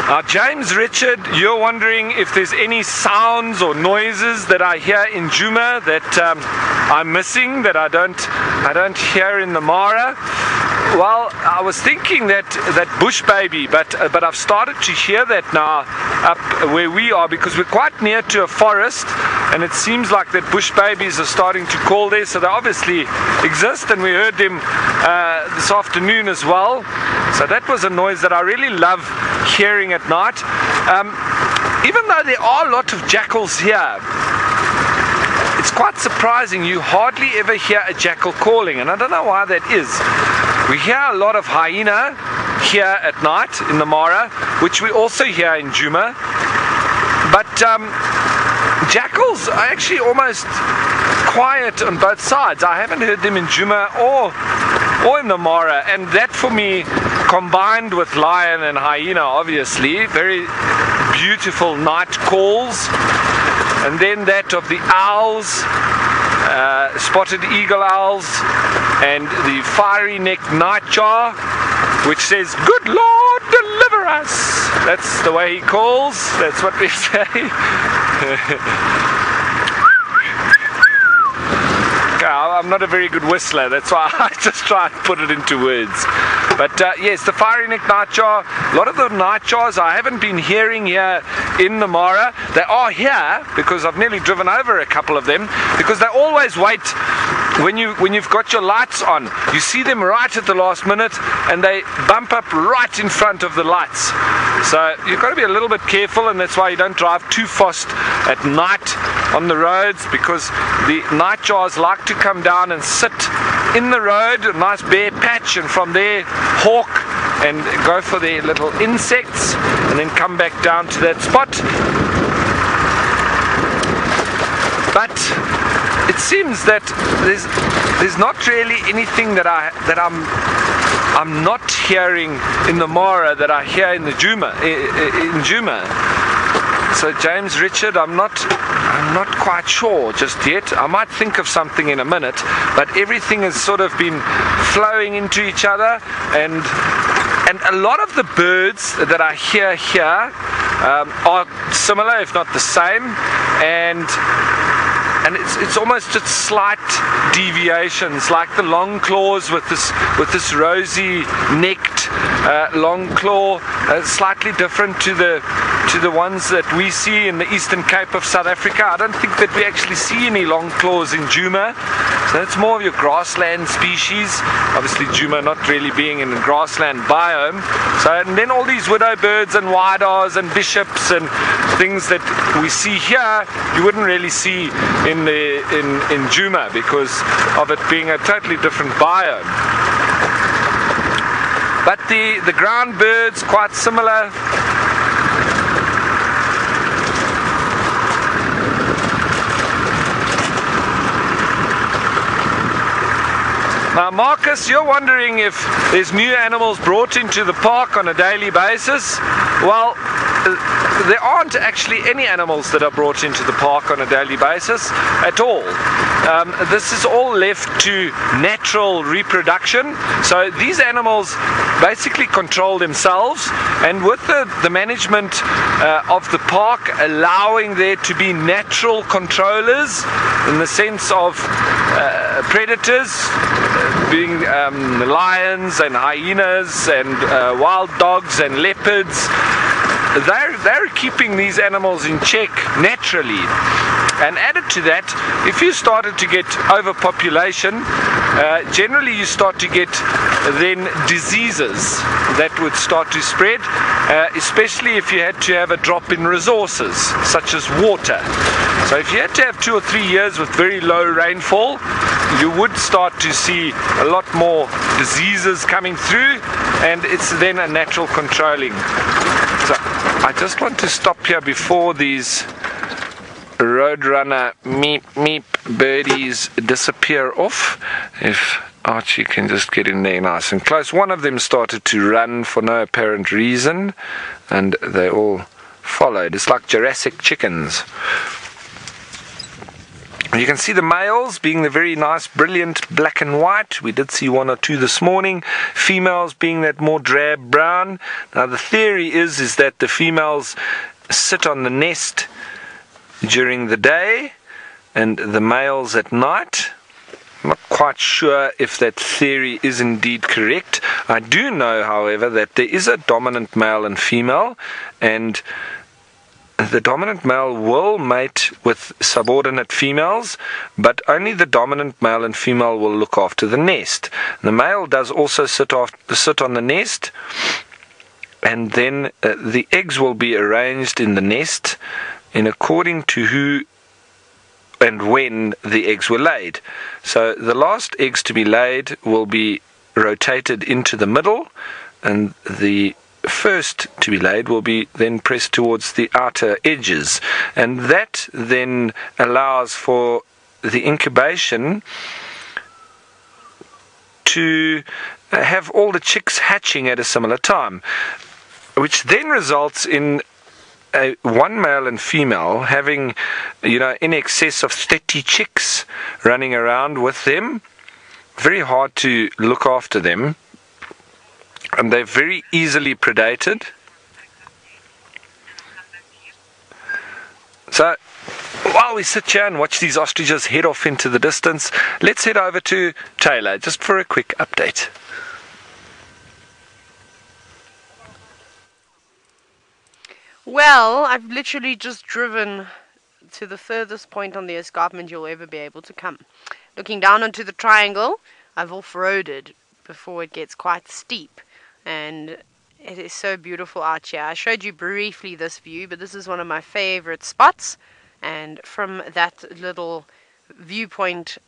Now, James Richard, you're wondering if there's any sounds or noises that I hear in Djuma that I'm missing, that I don't hear in the Mara. Well, I was thinking that bush baby, but I've started to hear that now up where we are, because we're quite near to a forest, and it seems like that bush babies are starting to call there, so they obviously exist, and we heard them this afternoon as well. So that was a noise that I really love hearing at night. Even though there are a lot of jackals here, it's quite surprising. You hardly ever hear a jackal calling, and I don't know why that is. We hear a lot of hyena here at night in the Mara, which we also hear in Djuma. But jackals are actually almost quiet on both sides. I haven't heard them in Djuma or in the Mara, and that for me, combined with lion and hyena, obviously, very beautiful night calls. And then that of the owls, spotted eagle owls, and the fiery-necked nightjar, which says, "Good Lord, deliver us." That's the way he calls. That's what we say. I'm not a very good whistler, that's why I just try and put it into words. But yes, the fiery-necked nightjar, a lot of the nightjars I haven't been hearing here in the Mara. They are here because I've nearly driven over a couple of them, because they always wait when you've got your lights on. You see them right at the last minute and they bump up right in front of the lights. So you've got to be a little bit careful, and that's why you don't drive too fast at night on the roads, because the nightjars like to come down and sit in the road, a nice bare patch, and from there hawk and go for their little insects and then come back down to that spot. But it seems that there's not really anything that I'm not hearing in the Mara that I hear in the Djuma, in Djuma. So James Richard, I'm not quite sure just yet. I might think of something in a minute, but everything has sort of been flowing into each other, and a lot of the birds that I hear here are similar, if not the same, and it's almost just slight deviations, like the long claws with this rosy necked long claw, slightly different to the to the ones that we see in the Eastern Cape of South Africa. I don't think that we actually see any long claws in Djuma. So it's more of your grassland species. Obviously Djuma not really being in the grassland biome. So, and then all these widow birds and widars and bishops and things that we see here, you wouldn't really see in Djuma because of it being a totally different biome. But the ground birds, quite similar. Now Marcus, you're wondering if there's new animals brought into the park on a daily basis. Well, there aren't actually any animals that are brought into the park on a daily basis at all. This is all left to natural reproduction. So these animals basically control themselves, and with the management of the park allowing there to be natural controllers in the sense of predators, being lions and hyenas and wild dogs and leopards, they're keeping these animals in check naturally. And added to that, if you started to get overpopulation, generally you start to get then diseases that would start to spread, especially if you had to have a drop in resources such as water. So if you had to have 2 or 3 years with very low rainfall, you would start to see a lot more diseases coming through, and it's then a natural controlling. So I just want to stop here before these roadrunner meep meep birdies disappear off. If Archie can just get in there nice and close. One of them started to run for no apparent reason, and they all followed. It's like Jurassic chickens. You can see the males being the very nice, brilliant black and white. We did see 1 or 2 this morning. Females being that more drab brown. Now the theory is that the females sit on the nest during the day and the males at night. I'm not quite sure if that theory is indeed correct. I do know, however, that there is a dominant male and female, and the dominant male will mate with subordinate females, but only the dominant male and female will look after the nest. The male does also sit on the nest, and then the eggs will be arranged in the nest in according to who and when the eggs were laid. So the last eggs to be laid will be rotated into the middle, and the first to be laid will be then pressed towards the outer edges, and that then allows for the incubation to have all the chicks hatching at a similar time, which then results in one male and female having, in excess of 30 chicks running around with them. Very hard to look after them, and they're very easily predated. So while we sit here and watch these ostriches head off into the distance, let's head over to Taylor just for a quick update. Well, I've literally just driven to the furthest point on the escarpment you'll ever be able to come. Looking down onto the triangle, I've off-roaded before it gets quite steep, and it is so beautiful out here. I showed you briefly this view, but this is one of my favorite spots, and from that little viewpoint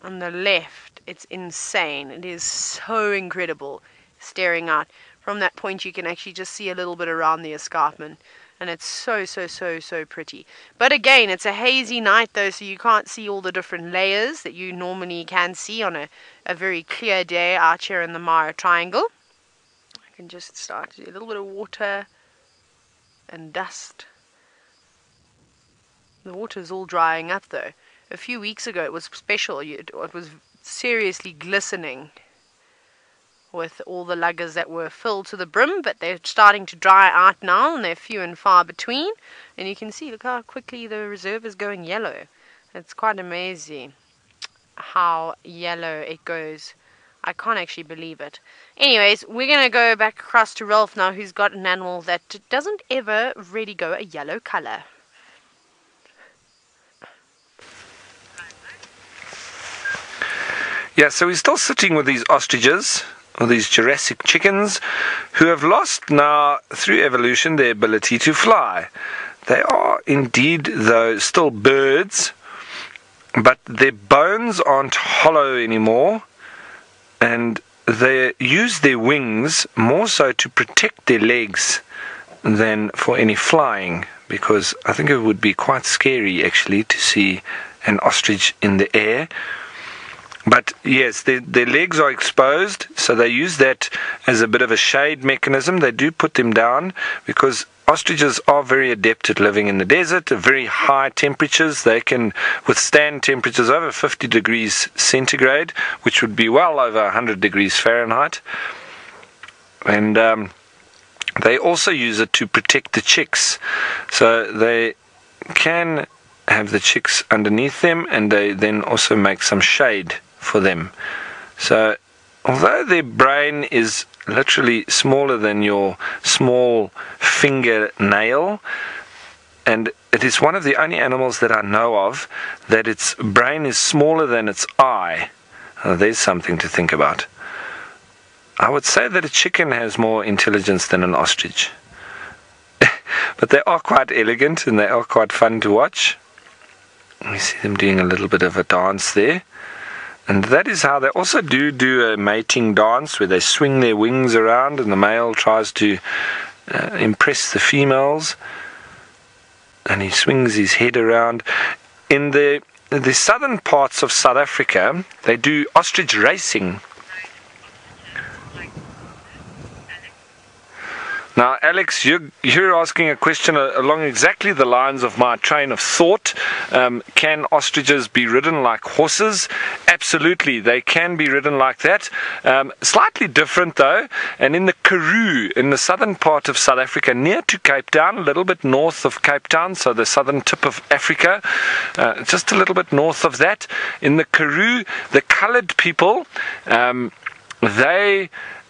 on the left, it's insane. It is so incredible staring out. From that point you can actually just see a little bit around the escarpment, and it's so pretty. But again, it's a hazy night though, so you can't see all the different layers that you normally can see on a very clear day out here in the Mara Triangle. I can just start to see a little bit of water and dust. The water is all drying up though. A few weeks ago it was special. It was seriously glistening with all the luggers that were filled to the brim, but they're starting to dry out now, and they're few and far between. And you can see, look how quickly the reserve is going yellow. It's quite amazing how yellow it goes I can't actually believe it. Anyways, we're going to go back across to Rolf now, who's got an animal that doesn't ever really go a yellow color. Yeah, so we're still sitting with these ostriches, or these Jurassic chickens, who have lost now, through evolution, their ability to fly. They are indeed, though, still birds, but their bones aren't hollow anymore, and they use their wings more so to protect their legs than for any flying, because I think it would be quite scary, actually, to see an ostrich in the air. But yes, their legs are exposed, so they use that as a bit of a shade mechanism. They do put them down because ostriches are very adept at living in the desert at very high temperatures. They can withstand temperatures over 50 degrees centigrade, which would be well over 100 degrees Fahrenheit. And they also use it to protect the chicks. So they can have the chicks underneath them, and they then also make some shade for them. So although their brain is literally smaller than your small fingernail, and it is one of the only animals that I know of that its brain is smaller than its eye. There's something to think about. I would say that a chicken has more intelligence than an ostrich. But they are quite elegant and they are quite fun to watch. We see them doing a little bit of a dance there. And that is how they also do a mating dance, where they swing their wings around and the male tries to impress the females. And he swings his head around. In the southern parts of South Africa, they do ostrich racing. Now, Alex, you're asking a question along exactly the lines of my train of thought. Can ostriches be ridden like horses? Absolutely, they can be ridden like that. Slightly different, though. And in the Kruger, in the southern part of South Africa, near to Cape Town, a little bit north of Cape Town, so the southern tip of Africa, just a little bit north of that, in the Kruger, the colored people,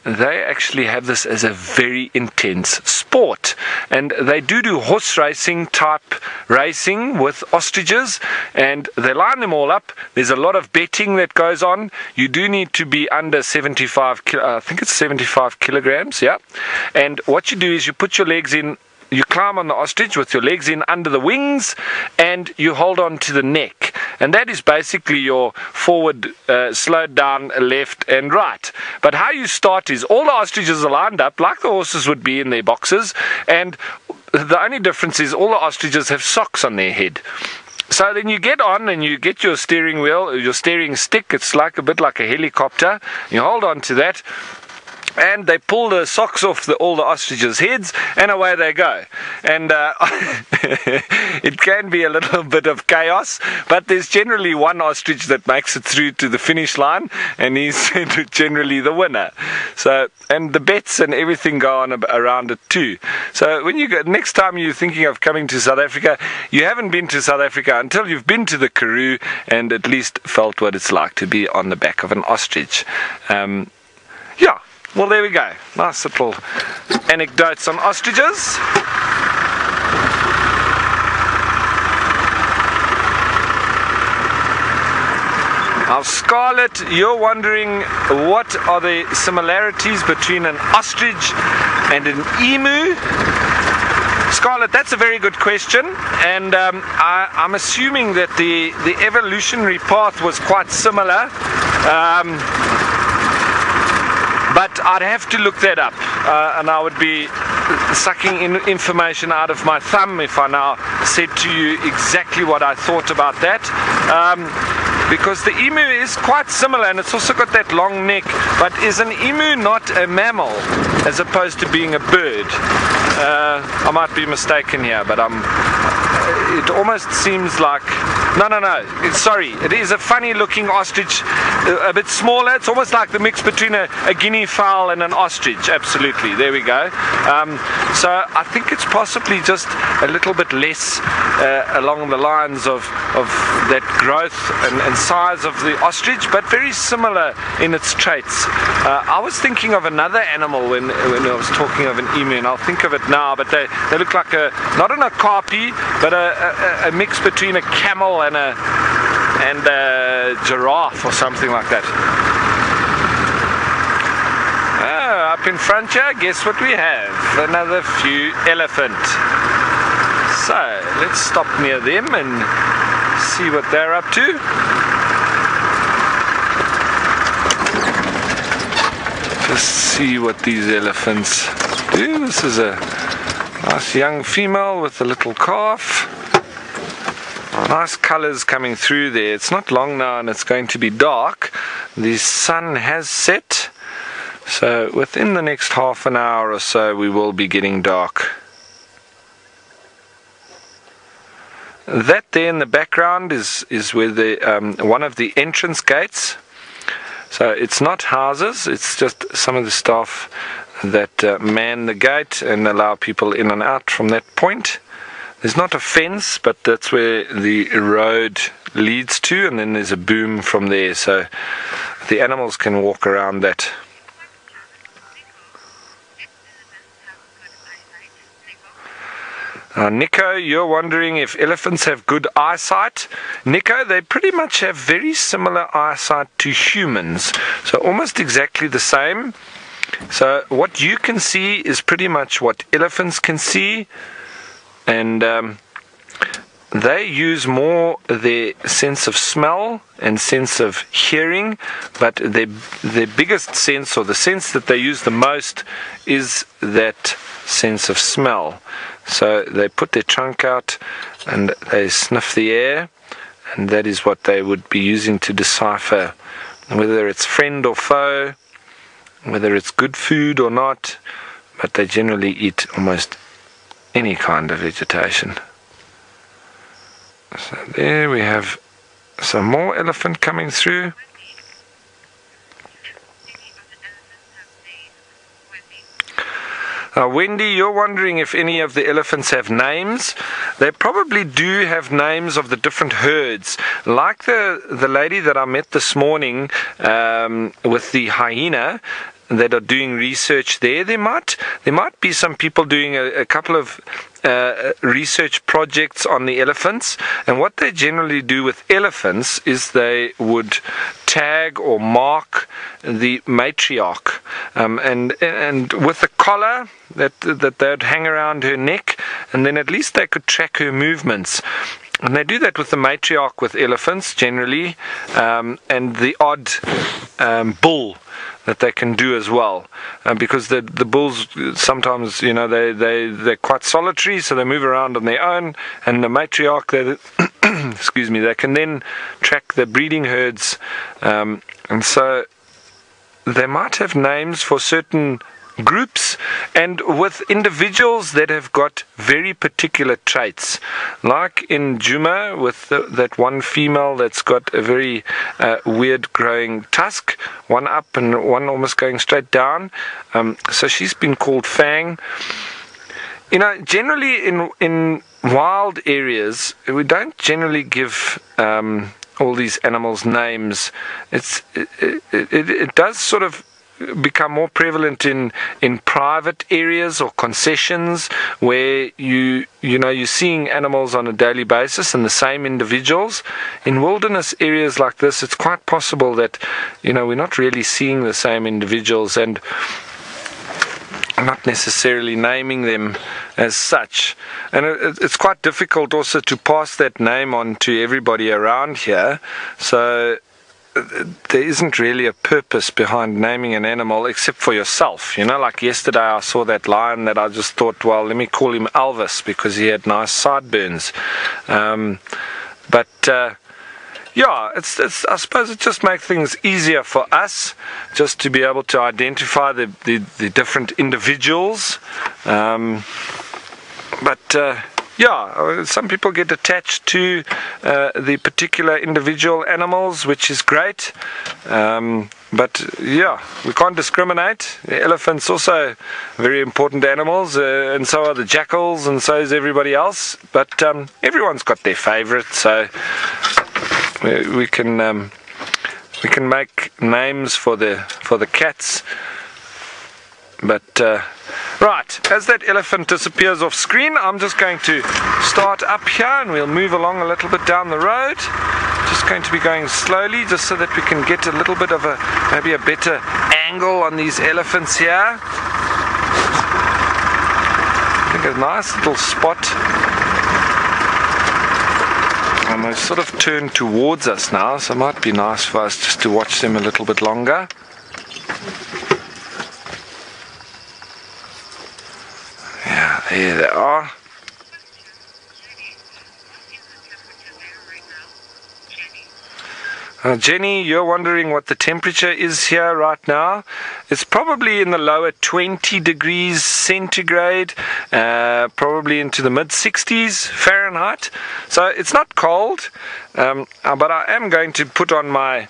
they actually have this as a very intense sport, and they do horse racing type racing with ostriches, and they line them all up. There's a lot of betting that goes on. You do need to be under 75 I think it's 75 kilograms, yeah. And what you do is you put your legs in. You climb on the ostrich with your legs in under the wings, and you hold on to the neck. And that is basically your forward, slowed down, left and right. But how you start is all the ostriches are lined up like the horses would be in their boxes, and the only difference is all the ostriches have socks on their head. So then you get on and you get your steering wheel, your steering stick. It's like a bit like a helicopter. You hold on to that, and they pull the socks off all the ostriches' heads, and away they go. And it can be a little bit of chaos, but there's generally one ostrich that makes it through to the finish line, and he's generally the winner. So, and the bets and everything go on around it too. So when you go, next time you're thinking of coming to South Africa, you haven't been to South Africa until you've been to the Karoo and at least felt what it's like to be on the back of an ostrich. Yeah. Well, there we go. Nice little anecdotes on ostriches. Now, Scarlett, you're wondering what are the similarities between an ostrich and an emu? Scarlett, that's a very good question, and I'm assuming that the evolutionary path was quite similar. But I'd have to look that up, and I would be sucking information out of my thumb if I now said to you exactly what I thought about that. Because the emu is quite similar, and it's also got that long neck. But is an emu not a mammal as opposed to being a bird? I might be mistaken here, but it almost seems like No. Sorry, it is a funny looking ostrich, a bit smaller. It's almost like the mix between a guinea fowl and an ostrich. Absolutely, there we go. So I think it's possibly just a little bit less along the lines of that growth and size of the ostrich, but very similar in its traits. I was thinking of another animal when I was talking of an emu, and I'll think of it now, but they look like not an okapi, but a mix between a camel and a giraffe or something like that. Oh, up in front here, guess what we have? Another few elephant. So let's stop near them and see what they're up to. Just see what these elephants do. This is a nice young female with a little calf. Nice colors coming through there. It's not long now and it's going to be dark. The sun has set, so within the next half an hour or so we will be getting dark. That there in the background is where the one of the entrance gates. So it's not houses, it's just some of the staff that man the gate and allow people in and out from that point. There's not a fence, but that's where the road leads to, and then there's a boom from there, so the animals can walk around that. Nico, you're wondering if elephants have good eyesight. Nico, they pretty much have very similar eyesight to humans, so almost exactly the same. So what you can see is pretty much what elephants can see, and they use more their sense of smell and sense of hearing, but their biggest sense, or the sense that they use the most, is that sense of smell. So they put their trunk out and they sniff the air, and that is what they would be using to decipher whether it's friend or foe, whether it's good food or not, but they generally eat almost any kind of vegetation. So there we have some more elephant coming through. Wendy, you're wondering if any of the elephants have names. They probably do have names of the different herds. Like the lady that I met this morning with the hyena that are doing research there. There might be some people doing a couple of research projects on the elephants, and what they generally do with elephants is they would tag or mark the matriarch, and with a collar that they'd hang around her neck, and then at least they could track her movements. And they do that with the matriarch with elephants generally, and the odd bull that they can do as well, because the bulls sometimes, you know, they're quite solitary, so they move around on their own, and the matriarch, excuse me, they can then track the breeding herds, and so they might have names for certain groups, and with individuals that have got very particular traits, like in Djuma with that one female that's got a very weird growing tusk, one up and one almost going straight down, so she's been called Fang. You know, generally in wild areas we don't generally give all these animals names. It does sort of become more prevalent in private areas or concessions where you're seeing animals on a daily basis and the same individuals. In wilderness areas like this, it's quite possible that we're not really seeing the same individuals and not necessarily naming them as such, and it's quite difficult also to pass that name on to everybody around here, so there isn't really a purpose behind naming an animal except for yourself. Like yesterday I saw that lion that I just thought, well, let me call him Elvis because he had nice sideburns. Yeah, it's I suppose it just makes things easier for us just to be able to identify the different individuals. some people get attached to the particular individual animals, which is great. But yeah, we can't discriminate. The elephants also very important animals, and so are the jackals, and so is everybody else. But everyone's got their favourite, so we can make names for the cats. But right, as that elephant disappears off screen, I'm just going to start up here, and we'll move along a little bit down the road. Just going to be going slowly, just so that we can get a little bit of maybe a better angle on these elephants here. I think a nice little spot. And they sort of turn towards us now, so it might be nice for us just to watch them a little bit longer. Yeah, there they are. Jenny, you're wondering what the temperature is here right now. It's probably in the lower 20 degrees centigrade, probably into the mid-60s Fahrenheit. So it's not cold, but I am going to put on my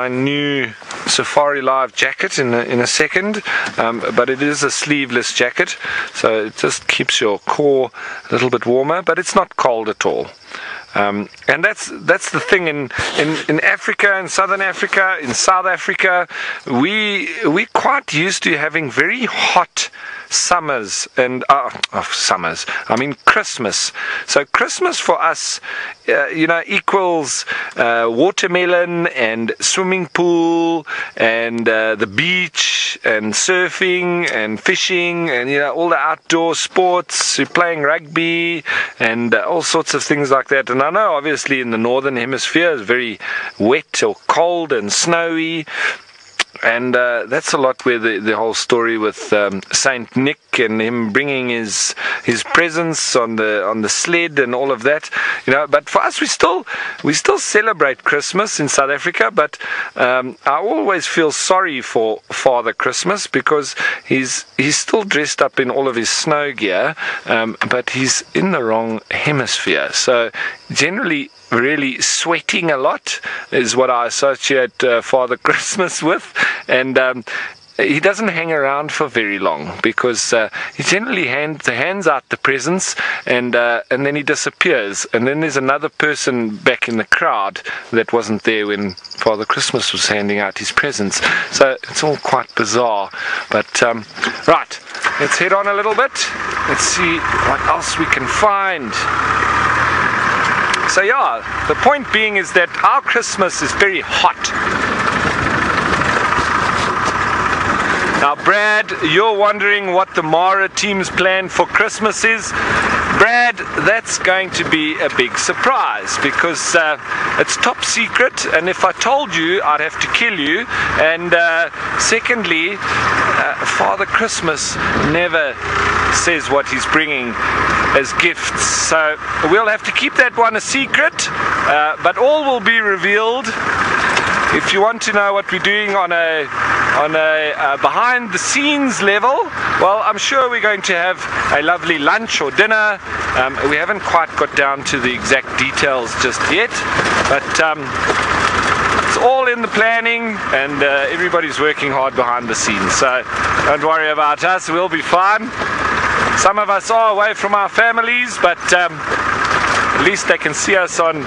new Safari Live jacket in a second, but it is a sleeveless jacket, so it just keeps your core a little bit warmer, but it's not cold at all. And that's the thing in Africa, in Southern Africa, in South Africa, we're quite used to having very hot summers and summers. I mean Christmas. So Christmas for us, equals watermelon and swimming pool and the beach and surfing and fishing and all the outdoor sports. We're playing rugby and all sorts of things like that. And I know obviously in the northern hemisphere it's very wet or cold and snowy. And that's a lot where the whole story with Saint Nick and him bringing his presents on the sled and all of that, But for us, we still celebrate Christmas in South Africa. But I always feel sorry for Father Christmas because he's still dressed up in all of his snow gear, but he's in the wrong hemisphere. So generally, really sweating a lot is what I associate Father Christmas with, and he doesn't hang around for very long because he generally hands out the presents and then he disappears, and then there's another person back in the crowd that wasn't there when Father Christmas was handing out his presents. So it's all quite bizarre. But right, let's head on a little bit. Let's see what else we can find. So yeah, the point being is that our Christmas is very hot. Now Brad, you're wondering what the Mara team's plan for Christmas is. Brad, that's going to be a big surprise because it's top secret, and if I told you, I'd have to kill you. And secondly, Father Christmas never says what he's bringing as gifts, so we'll have to keep that one a secret, but all will be revealed. If you want to know what we're doing on a behind the scenes level, well, I'm sure we're going to have a lovely lunch or dinner. We haven't quite got down to the exact details just yet, but it's all in the planning, and everybody's working hard behind the scenes, so don't worry about us, we'll be fine. Some of us are away from our families, but at least they can see us on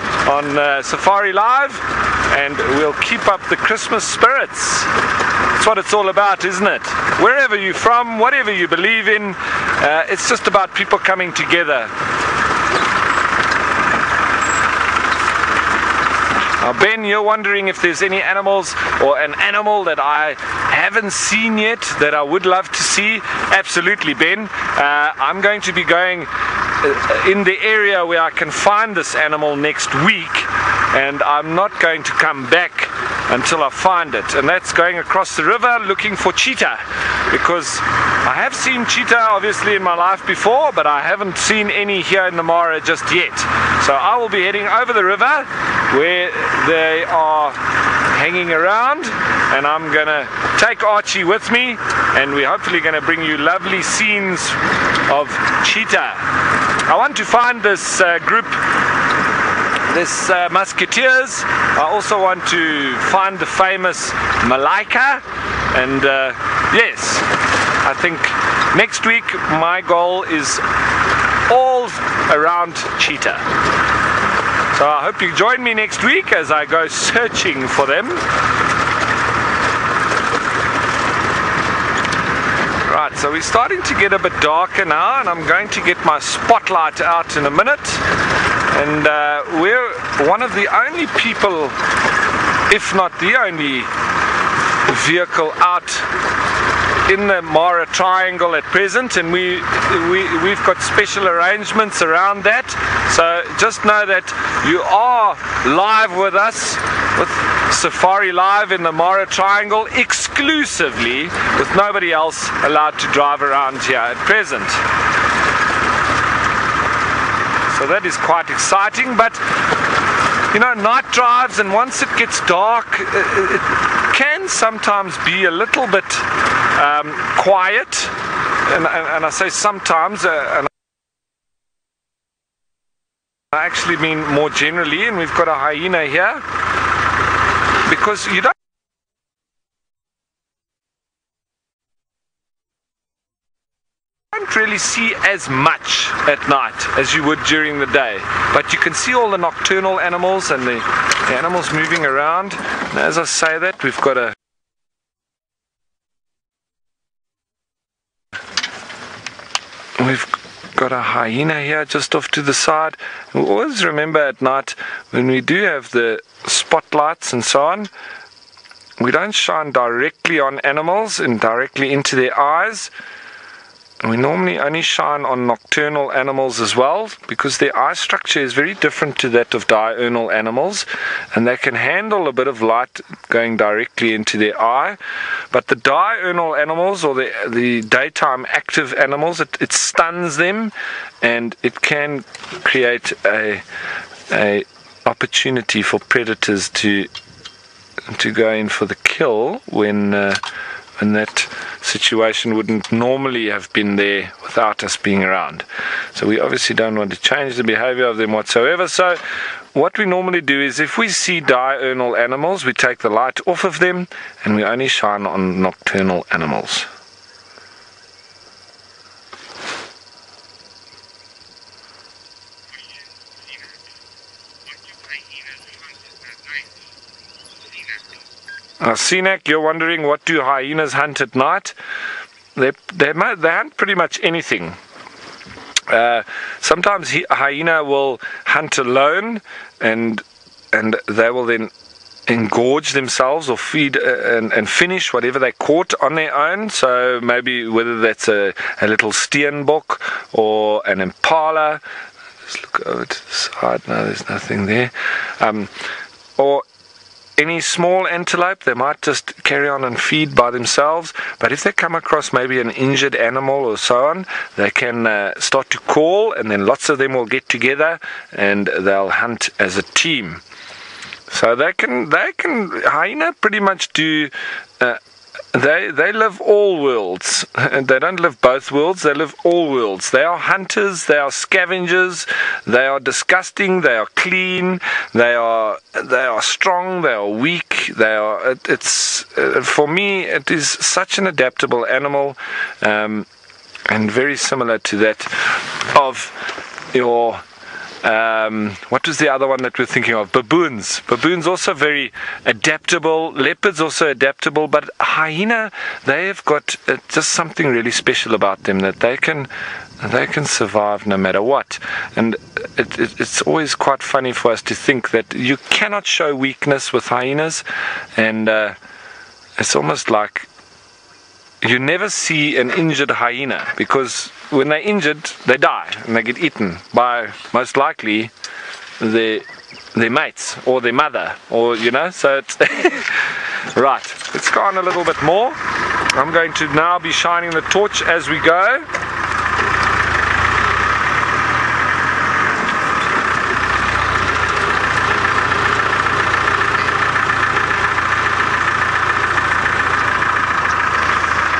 Safari Live, and we'll keep up the Christmas spirits. That's what it's all about, isn't it? Wherever you're from, whatever you believe in, it's just about people coming together. Now Ben, you're wondering if there's any animals or an animal that I haven't seen yet that I would love to see. Absolutely, Ben. I'm going to be going in the area where I can find this animal next week, and I'm not going to come back until I find it, and that's going across the river looking for cheetah, because I have seen cheetah obviously in my life before, but I haven't seen any here in the Mara just yet. So I will be heading over the river where they are hanging around, and I'm gonna take Archie with me, and we're hopefully gonna bring you lovely scenes of cheetah. I want to find this group, this musketeers. I also want to find the famous Malaika, and yes, I think next week my goal is all around cheetah. So I hope you join me next week as I go searching for them. Right, so we're starting to get a bit darker now, and I'm going to get my spotlight out in a minute. And we're one of the only people, if not the only vehicle out in the Mara Triangle at present, and we've got special arrangements around that. So just know that you are live with us, with Safari Live in the Mara Triangle, exclusively, with nobody else allowed to drive around here at present. So that is quite exciting, but you know, night drives, and once it gets dark, it can sometimes be a little bit quiet, and I say sometimes, and I actually mean more generally, and we've got a hyena here, because you don't really see as much at night as you would during the day, but you can see all the nocturnal animals and the animals moving around. And as I say that, we've got a hyena here just off to the side. And always remember at night, when we do have the spotlights and so on, we don't shine directly on animals and directly into their eyes. We normally only shine on nocturnal animals as well, because their eye structure is very different to that of diurnal animals, and they can handle a bit of light going directly into their eye. But the diurnal animals, or the daytime active animals, it stuns them, and it can create a opportunity for predators to go in for the kill when that situation wouldn't normally have been there without us being around. So we obviously don't want to change the behavior of them whatsoever. So what we normally do is, if we see diurnal animals, we take the light off of them and we only shine on nocturnal animals. Sinek, you're wondering, what do hyenas hunt at night? They hunt pretty much anything. Sometimes a hyena will hunt alone, and they will then engorge themselves or feed and finish whatever they caught on their own. So maybe whether that's a little steenbok or an impala. Just look over to the side. No, there's nothing there. Or any small antelope, they might just carry on and feed by themselves. But if they come across maybe an injured animal or so on, they can start to call, and then lots of them will get together and they'll hunt as a team. So they can hyena pretty much do. They live all worlds. They don't live both worlds, they live all worlds. They are hunters, they are scavengers, they are disgusting, they are clean, they are strong, they are weak, for me it is such an adaptable animal, and very similar to that of your what was the other one that we're thinking of? Baboons. Baboons also very adaptable. Leopards also adaptable. But hyena, they have got just something really special about them, that they can survive no matter what. And it's always quite funny for us to think that you cannot show weakness with hyenas, and it's almost like you never see an injured hyena, because when they're injured, they die and they get eaten by, most likely, their mates or their mother, or so it's right. Let's go on a little bit more. I'm going to now be shining the torch as we go.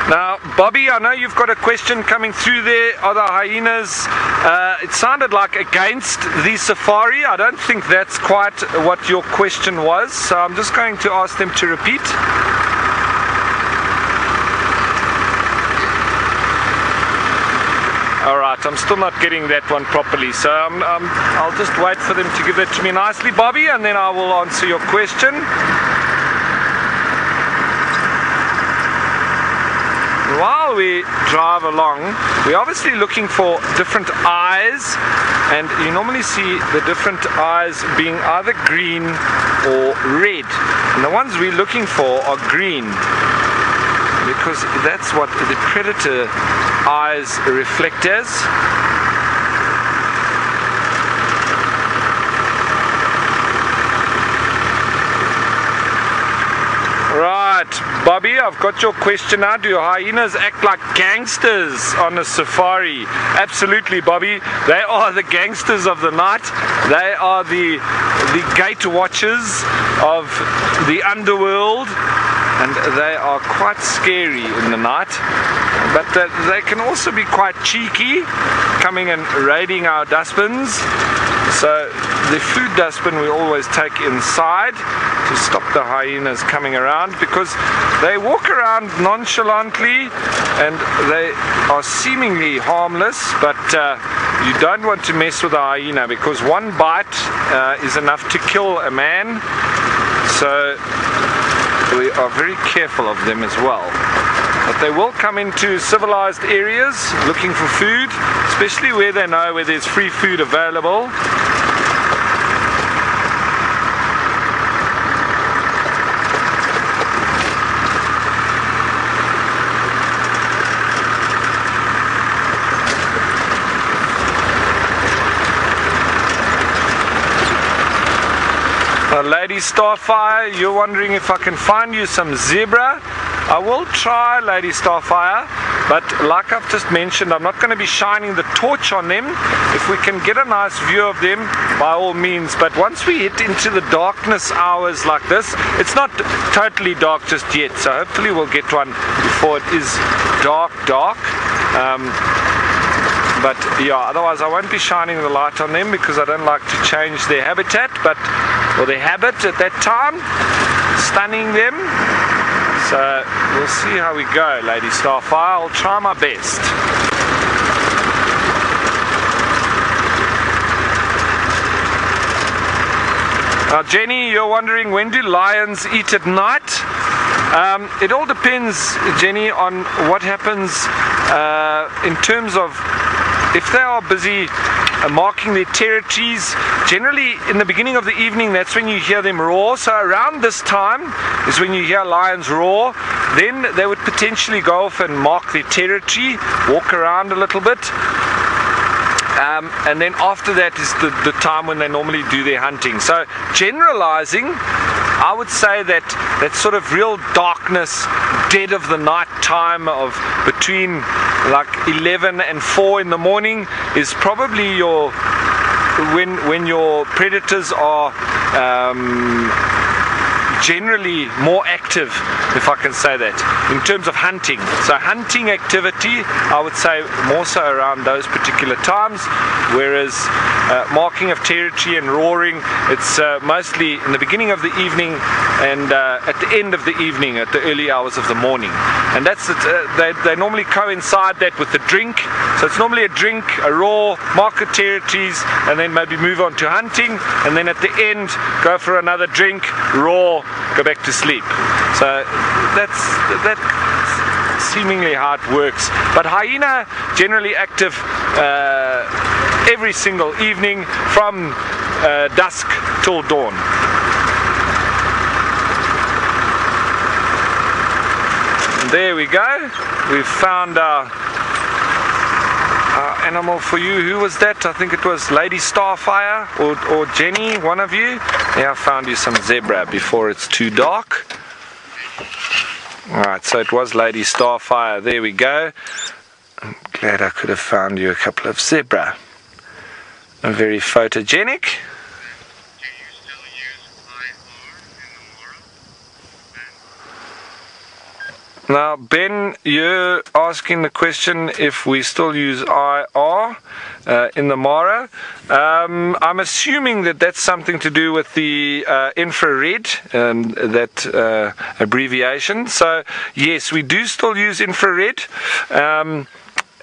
Now, Bobby, I know you've got a question coming through there. Are the hyenas, it sounded like against the safari. I don't think that's quite what your question was, so I'm just going to ask them to repeat. Alright, I'm still not getting that one properly, so I'll just wait for them to give it to me nicely, Bobby, and then I will answer your question. While we drive along, we're obviously looking for different eyes, and you normally see the different eyes being either green or red, and the ones we're looking for are green, because that's what the predator eyes reflect as. Right, Bobby, I've got your question now. Do hyenas act like gangsters on a safari? Absolutely, Bobby. They are the gangsters of the night. They are the gate watchers of the underworld, and they are quite scary in the night. But they can also be quite cheeky, coming and raiding our dustbins. So the food dustbin we always take inside to stop the hyenas coming around, because they walk around nonchalantly and they are seemingly harmless, but you don't want to mess with a hyena, because one bite is enough to kill a man. So we are very careful of them as well. But they will come into civilized areas looking for food, especially where they know where there's free food available. Lady Starfire, you're wondering if I can find you some zebra. I will try, Lady Starfire, but like I've just mentioned, I'm not going to be shining the torch on them. If we can get a nice view of them, by all means, but once we hit into the darkness hours like this, it's not totally dark just yet, so hopefully we'll get one before it is dark. But yeah, otherwise I won't be shining the light on them, because I don't like to change their habitat, or their habit at that time, stunning them. So we'll see how we go, Lady Starfire. I'll try my best. Now Jenny, you're wondering, when do lions eat at night? It all depends, Jenny, on what happens in terms of if they are busy marking their territories. Generally in the beginning of the evening, that's when you hear them roar. So around this time is when you hear lions roar. Then they would potentially go off and mark their territory, walk around a little bit. And then after that is the time when they normally do their hunting. So generalizing, I would say that sort of real darkness, dead of the night time of between like 11 and 4 in the morning is probably when your predators are generally more active, if I can say that, in terms of hunting. So hunting activity, I would say more so around those particular times, whereas marking of territory and roaring, it's mostly in the beginning of the evening and at the end of the evening, at the early hours of the morning. And that's they normally coincide that with the drink. So it's normally a drink, a roar, mark the territories, and then maybe move on to hunting, and then at the end go for another drink, roar, go back to sleep. So that's seemingly how it works. But hyena generally active every single evening from dusk till dawn. And there we go. We've found our animal for you. Who was that? I think it was Lady Starfire or Jenny, one of you. Yeah, I found you some zebra before it's too dark. Alright, so it was Lady Starfire. There we go. I'm glad I could have found you a couple of zebra. Very photogenic. Now, Ben, you're asking the question if we still use IR in the Mara. I'm assuming that that's something to do with the infrared, that abbreviation. So, yes, we do still use infrared.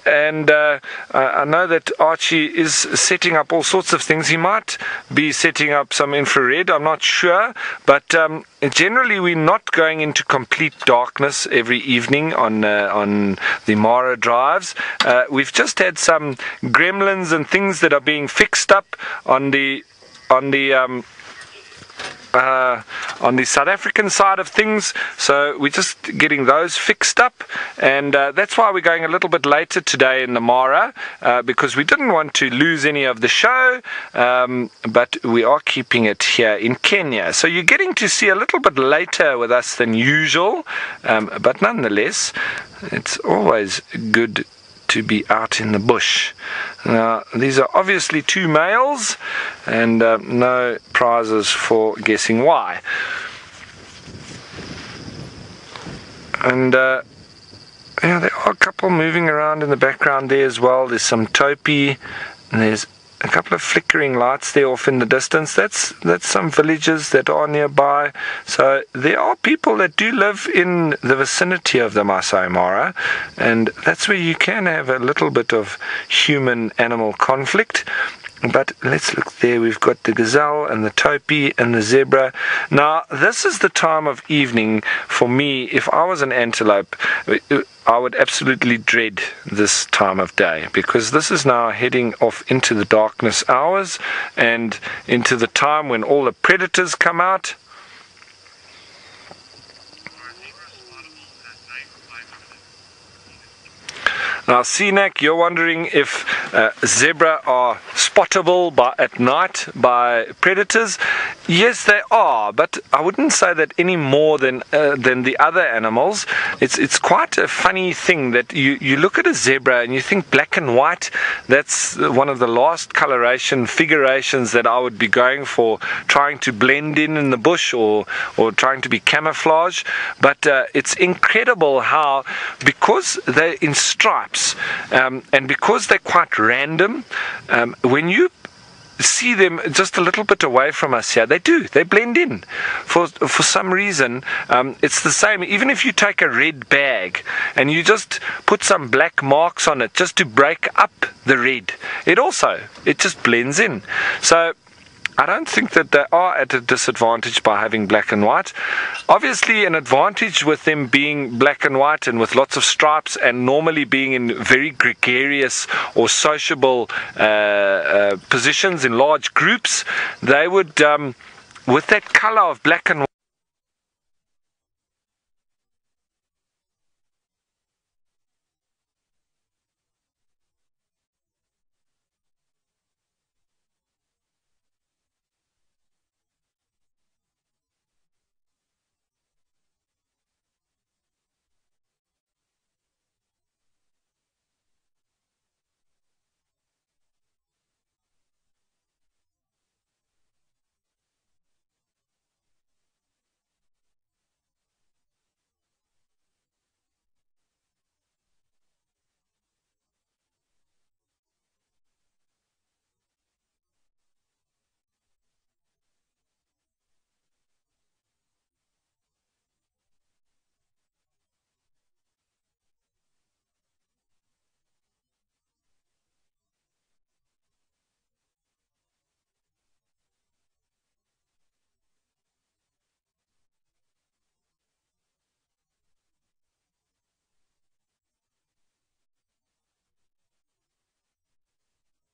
And I know that Archie is setting up all sorts of things. He might be setting up some infrared, I'm not sure. But generally we're not going into complete darkness every evening on the Mara drives. We've just had some gremlins and things that are being fixed up on the South African side of things, so we're just getting those fixed up, and that's why we're going a little bit later today in the Mara, because we didn't want to lose any of the show, but we are keeping it here in Kenya, so you're getting to see a little bit later with us than usual, but nonetheless it's always good to be out in the bush. Now, these are obviously 2 males, and no prizes for guessing why. And yeah, there are a couple moving around in the background there as well. There's some topi, and there's a couple of flickering lights there off in the distance. That's some villages that are nearby. So there are people that do live in the vicinity of the Masai Mara, and that's where you can have a little bit of human-animal conflict. But let's look there. We've got the gazelle and the topi and the zebra. Now, this is the time of evening for me. If I was an antelope, I would absolutely dread this time of day, because this is now heading off into the darkness hours and into the time when all the predators come out. Now, Cenac, you're wondering if zebra are spottable at night by predators. Yes, they are, but I wouldn't say that any more than the other animals. It's quite a funny thing that you look at a zebra and you think black and white. That's one of the last coloration figurations that I would be going for, trying to blend in the bush or trying to be camouflage. But it's incredible how, because they're in stripes, and because they're quite random, when you see them just a little bit away from us here, they blend in for some reason. It's the same even if you take a red bag and you just put some black marks on it just to break up the red, it just blends in. So I don't think that they are at a disadvantage by having black and white. Obviously, an advantage with them being black and white and with lots of stripes and normally being in very gregarious or sociable positions in large groups, they would, with that color of black and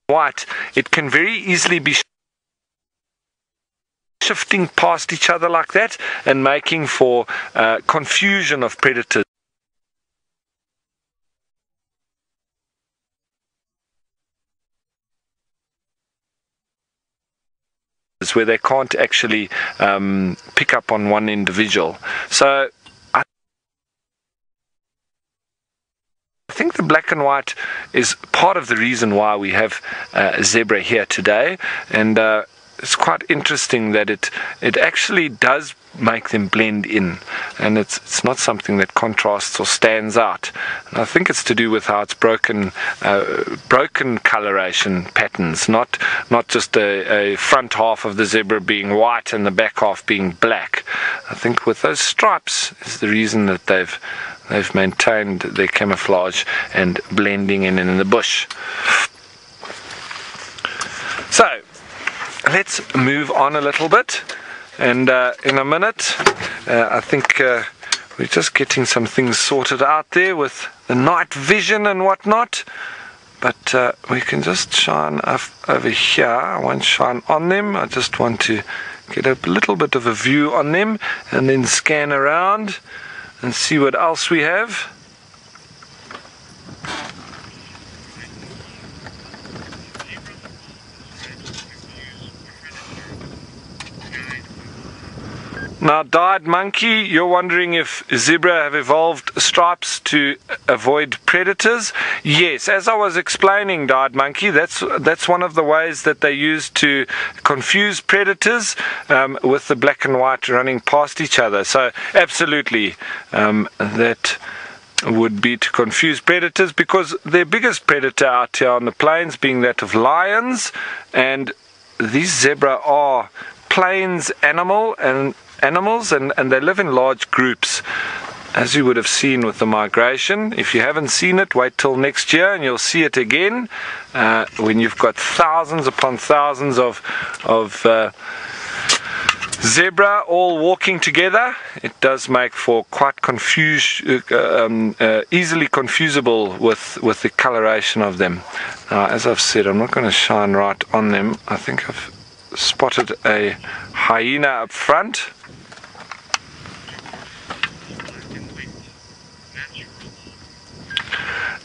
white, it can very easily be shifting past each other like that and making for confusion of predators, where they can't actually pick up on one individual. So I think the black and white is part of the reason why we have zebra here today, and it's quite interesting that it actually does make them blend in, and it's not something that contrasts or stands out. And I think it's to do with how it's broken coloration patterns, not just a front half of the zebra being white and the back half being black. I think with those stripes is the reason that they've maintained their camouflage and blending in the bush. So let's move on a little bit, and in a minute I think we're just getting some things sorted out there with the night vision and whatnot, but we can just shine over here. I won't shine on them, I just want to get a little bit of a view on them and then scan around and see what else we have. Now, Dyed Monkey, you're wondering if zebra have evolved stripes to avoid predators. Yes, as I was explaining, Dyed Monkey, that's one of the ways that they use to confuse predators with the black and white running past each other. So absolutely, that would be to confuse predators, because their biggest predator out here on the plains being that of lions, and these zebra are plains animals, and they live in large groups, as you would have seen with the migration. If you haven't seen it, wait till next year and you'll see it again, when you've got thousands upon thousands of zebra all walking together. It does make for quite easily confusable with the coloration of them. Now, as I've said, I'm not going to shine right on them. I think I've spotted a hyena up front.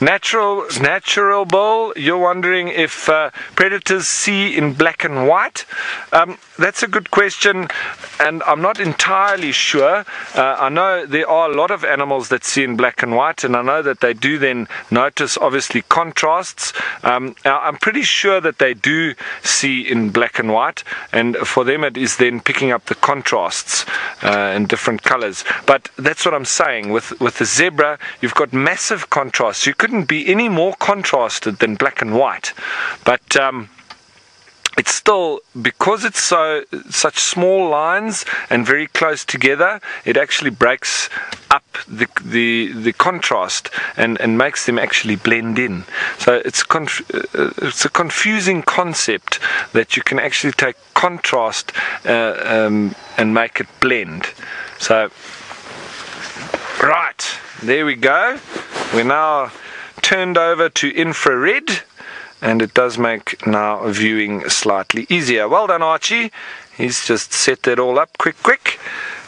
Natural bull, you're wondering if predators see in black and white. That's a good question, and I'm not entirely sure. I know there are a lot of animals that see in black and white, and I know that they do then notice obviously contrasts. I'm pretty sure that they do see in black and white, and for them it is then picking up the contrasts in different colors. But that's what I'm saying, with the zebra you've got massive contrasts. You couldn't be any more contrasted than black and white, but it's still, because it's such small lines and very close together, it actually breaks up the contrast and makes them actually blend in. So it's a confusing concept that you can actually take contrast and make it blend. So right, there we go. We're now turned over to infrared, and it does make now viewing slightly easier. Well done, Archie. He's just set that all up quick,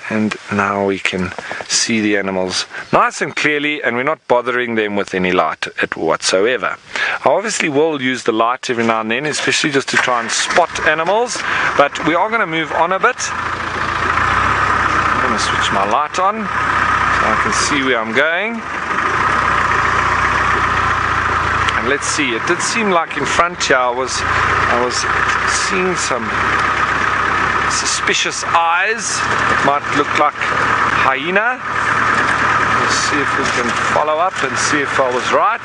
and now we can see the animals nice and clearly, and we're not bothering them with any light whatsoever. I obviously will use the light every now and then, especially just to try and spot animals, but we are going to move on a bit. I'm going to switch my light on so I can see where I'm going. Let's see, it did seem like in front here I was seeing some suspicious eyes. It might look like hyena. We'll see if we can follow up and see if I was right.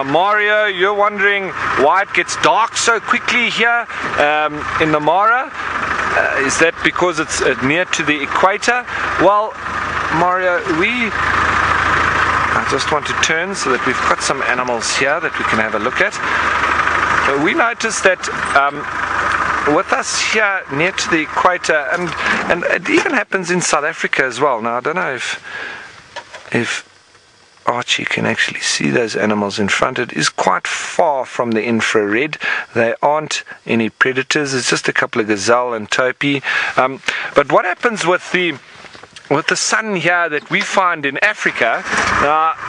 Mario, you're wondering why it gets dark so quickly here in the Mara. Is that because it's near to the equator? Well, Mario, I just want to turn so that we've got some animals here that we can have a look at. We noticed that with us here near to the equator, and it even happens in South Africa as well. Now, I don't know if Archie can actually see those animals in front. It is quite far from the infrared. They aren't any predators. It's just a couple of gazelle and topi. But what happens with the sun here that we find in Africa,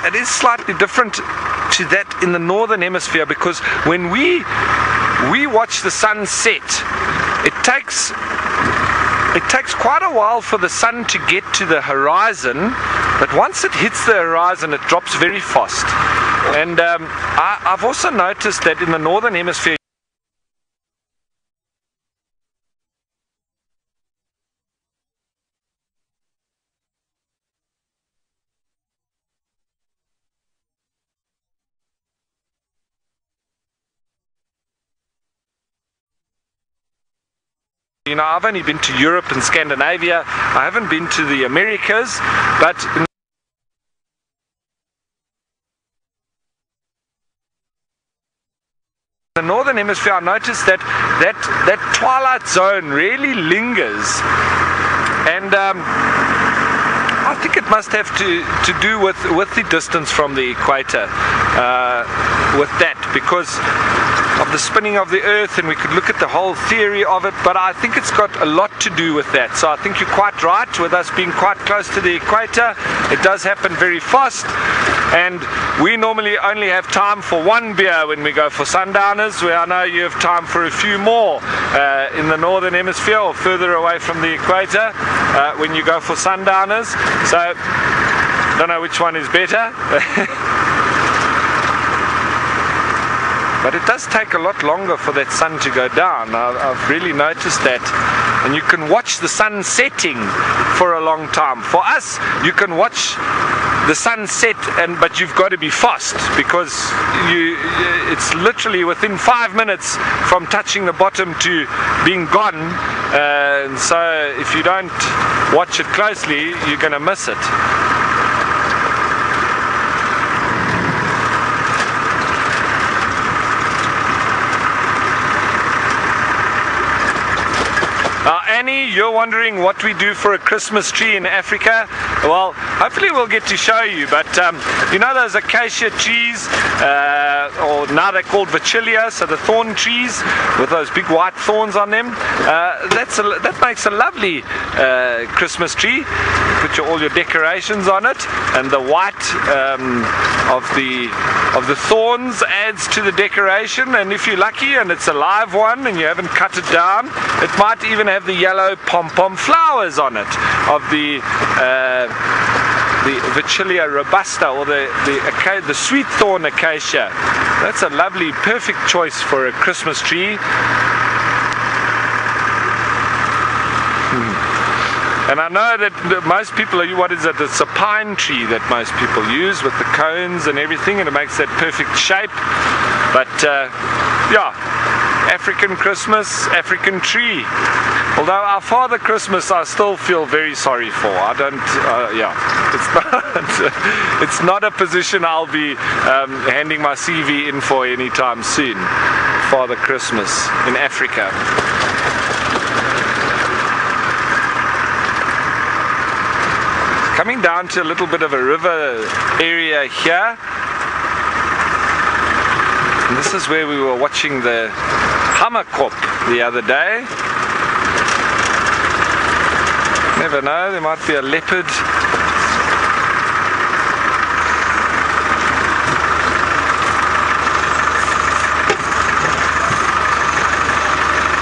it is slightly different to that in the northern hemisphere, because when we watch the sun set, it takes it takes quite a while for the sun to get to the horizon, but once it hits the horizon, it drops very fast. And I've also noticed that in the northern hemisphere, you know, I've only been to Europe and Scandinavia. I haven't been to the Americas, but in the northern hemisphere, I noticed that twilight zone really lingers, and I think it must have to do with the distance from the equator, with that, because of the spinning of the earth, and we could look at the whole theory of it, but I think it's got a lot to do with that. So I think you're quite right with us being quite close to the equator. It does happen very fast, and we normally only have time for one beer when we go for sundowners, where I know you have time for a few more in the northern hemisphere or further away from the equator when you go for sundowners. So I don't know which one is better. But it does take a lot longer for that sun to go down. I've really noticed that. And you can watch the sun setting for a long time. For us, you can watch the sun set, but you've got to be fast, because it's literally within 5 minutes from touching the bottom to being gone. And so if you don't watch it closely, you're going to miss it. Annie, you're wondering what we do for a Christmas tree in Africa. Well, hopefully we'll get to show you, but you know those acacia trees, or now they're called Vachellia, so the thorn trees with those big white thorns on them, that makes a lovely Christmas tree. Put all your decorations on it, and the white of the thorns adds to the decoration, and if you're lucky and it's a live one and you haven't cut it down, it might even have the yellow pom-pom flowers on it of the Vachellia robusta, or the sweet thorn acacia. That's a lovely, perfect choice for a Christmas tree. And I know that most people are, what is it? It's a pine tree that most people use with the cones and everything, and it makes that perfect shape. But yeah, African Christmas, African tree. Although our Father Christmas, I still feel very sorry for. I don't, yeah, it's not a position I'll be handing my CV in for anytime soon. Father Christmas in Africa. Coming down to a little bit of a river area here. And this is where we were watching the hammerkop the other day. Never know, there might be a leopard.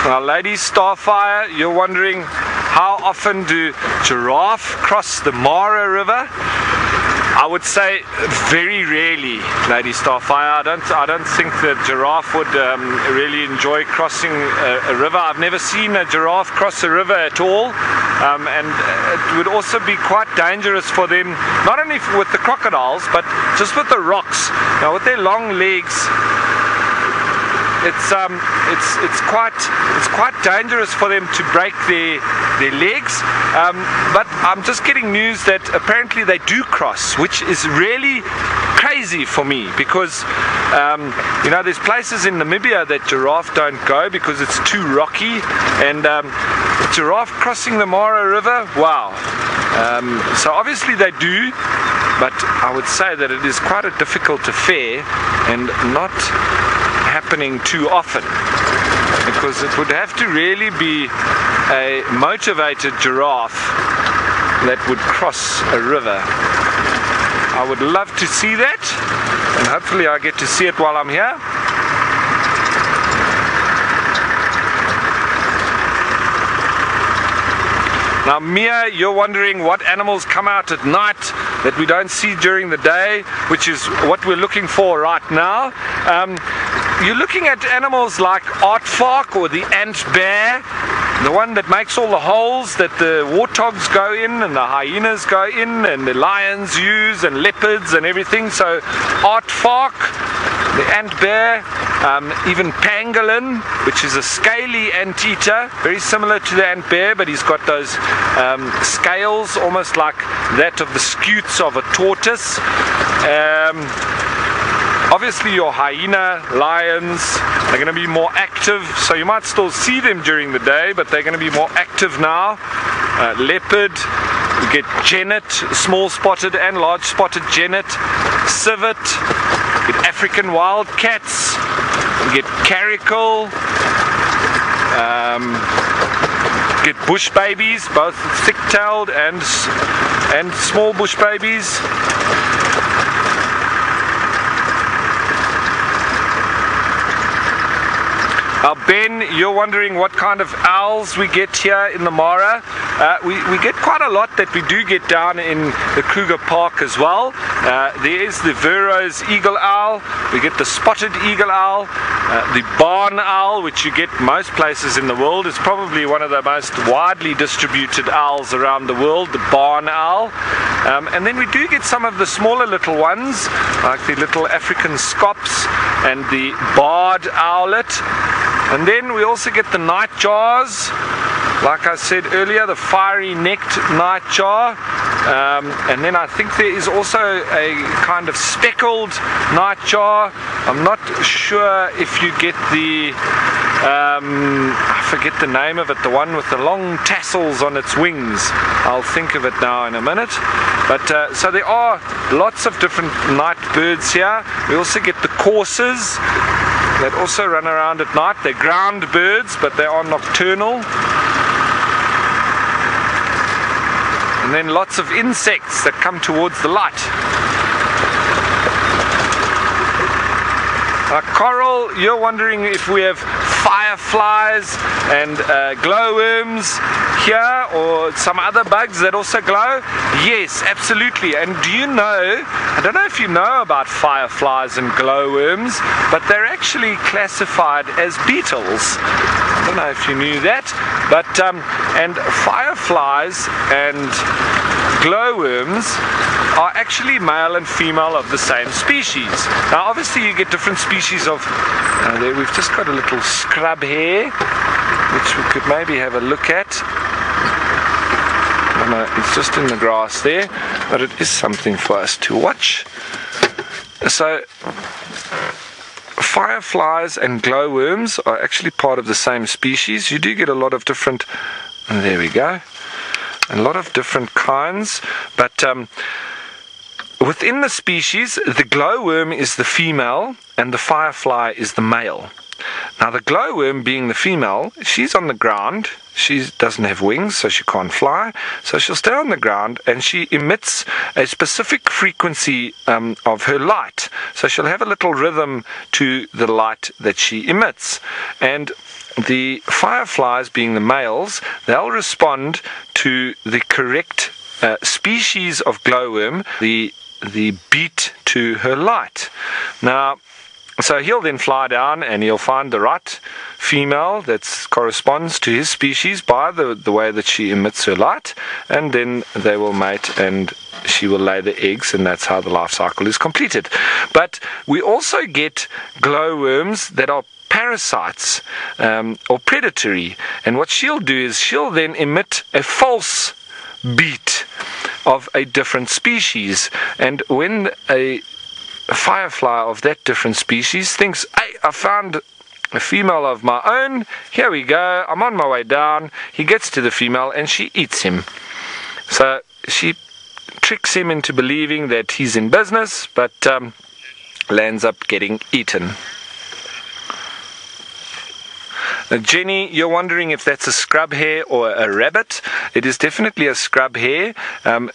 Now, Lady Starfire, you're wondering, how often do giraffe cross the Mara River? I would say very rarely, Lady Starfire. I don't think the giraffe would really enjoy crossing a river. I've never seen a giraffe cross a river at all, and it would also be quite dangerous for them, not only with the crocodiles, but just with the rocks. Now, with their long legs, it's quite dangerous for them to break their legs, but I'm just getting news that apparently they do cross, which is really crazy for me, because you know, there's places in Namibia that giraffe don't go because it's too rocky, and giraffe crossing the Mara River, wow. So obviously they do, but I would say that it is quite a difficult affair and not happening too often, because it would have to really be a motivated giraffe that would cross a river. I would love to see that, and hopefully I get to see it while I'm here. Now Mia, you're wondering what animals come out at night that we don't see during the day, which is what we're looking for right now. You're looking at animals like aardvark or the ant bear, the one that makes all the holes that the warthogs go in and the hyenas go in and the lions use and leopards and everything. So aardvark, the ant bear, even pangolin, which is a scaly anteater, very similar to the ant bear, but he's got those scales almost like that of the scutes of a tortoise. Obviously your hyena, lions, they're going to be more active, so you might still see them during the day, but they're going to be more active now. Leopard, you get genet, small spotted and large spotted genet, civet, you get African wildcats, you get caracal, you get bush babies, both thick-tailed and small bush babies. Ben, you're wondering what kind of owls we get here in the Mara. We get quite a lot that we do get down in the Kruger Park as well. There is the Verreaux's eagle owl, we get the spotted eagle owl, the barn owl, which you get most places in the world. It's probably one of the most widely distributed owls around the world, the barn owl. And then we do get some of the smaller little ones, like the little African scops and the barred owlet. And then we also get the nightjars, like I said earlier, the fiery-necked nightjar. And then I think there is also a kind of speckled nightjar. I'm not sure if you get the, I forget the name of it, the one with the long tassels on its wings. I'll think of it now in a minute. But so there are lots of different night birds here. We also get the coursers that also run around at night. They're ground birds, but they are nocturnal. And then lots of insects that come towards the light. Coral, you're wondering if we have fireflies and glowworms here or some other bugs that also glow? Yes, absolutely. And do you know, I don't know if you know about fireflies and glowworms, but they're actually classified as beetles. I don't know if you knew that, but and fireflies and glowworms are actually male and female of the same species. Now obviously you get different species of, there we've just got a little scrub here, which we could maybe have a look at. No, it's just in the grass there, but it is something for us to watch. So fireflies and glowworms are actually part of the same species. You do get a lot of different, and there we go, a lot of different kinds, but within the species, the glowworm is the female and the firefly is the male. Now the glowworm, being the female, she's on the ground. She doesn't have wings, so she can't fly. So she'll stay on the ground and she emits a specific frequency of her light. So she'll have a little rhythm to the light that she emits. And the fireflies, being the males, they'll respond to the correct species of glowworm, the beat to her light. Now, so he'll then fly down and he'll find the right female that corresponds to his species by the way that she emits her light, and then they will mate and she will lay the eggs, and that's how the life cycle is completed. But we also get glowworms that are parasites or predatory, and what she'll do is she'll then emit a false beat of a different species, and when a firefly of that different species thinks, hey, I found a female of my own, here we go, I'm on my way down, he gets to the female and she eats him. So she tricks him into believing that he's in business, but lands up getting eaten. Jenny, you're wondering if that's a scrub hare or a rabbit. It is definitely a scrub hare.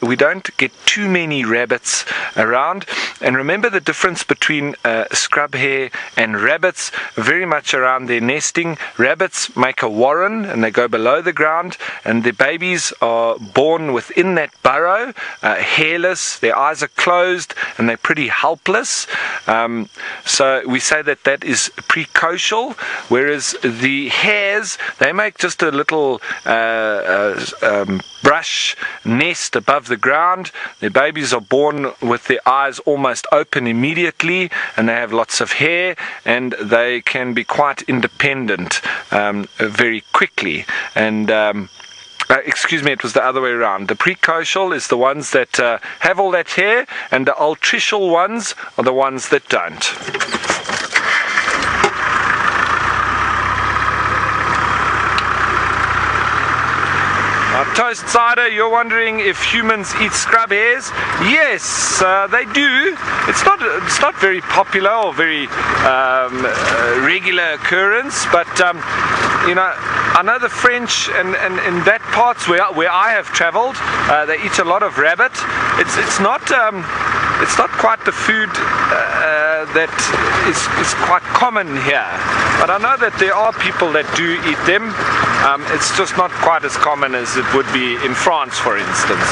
We don't get too many rabbits around. And remember the difference between scrub hare and rabbits, very much around their nesting. Rabbits make a warren and they go below the ground, and the babies are born within that burrow, hairless, their eyes are closed, and they're pretty helpless. So we say that is precocial, whereas the hares, they make just a little brush nest above the ground. Their babies are born with their eyes almost open immediately, and they have lots of hair, and they can be quite independent very quickly. And excuse me, it was the other way around. The precocial is the ones that have all that hair, and the altricial ones are the ones that don't. Toast Cider, you're wondering if humans eat scrub hares? Yes, they do. It's not very popular or very regular occurrence, but you know, I know the French and in that parts where I have travelled, they eat a lot of rabbit. It's not quite the food that is quite common here, but I know that there are people that do eat them. It's just not quite as common as it would be in France, for instance.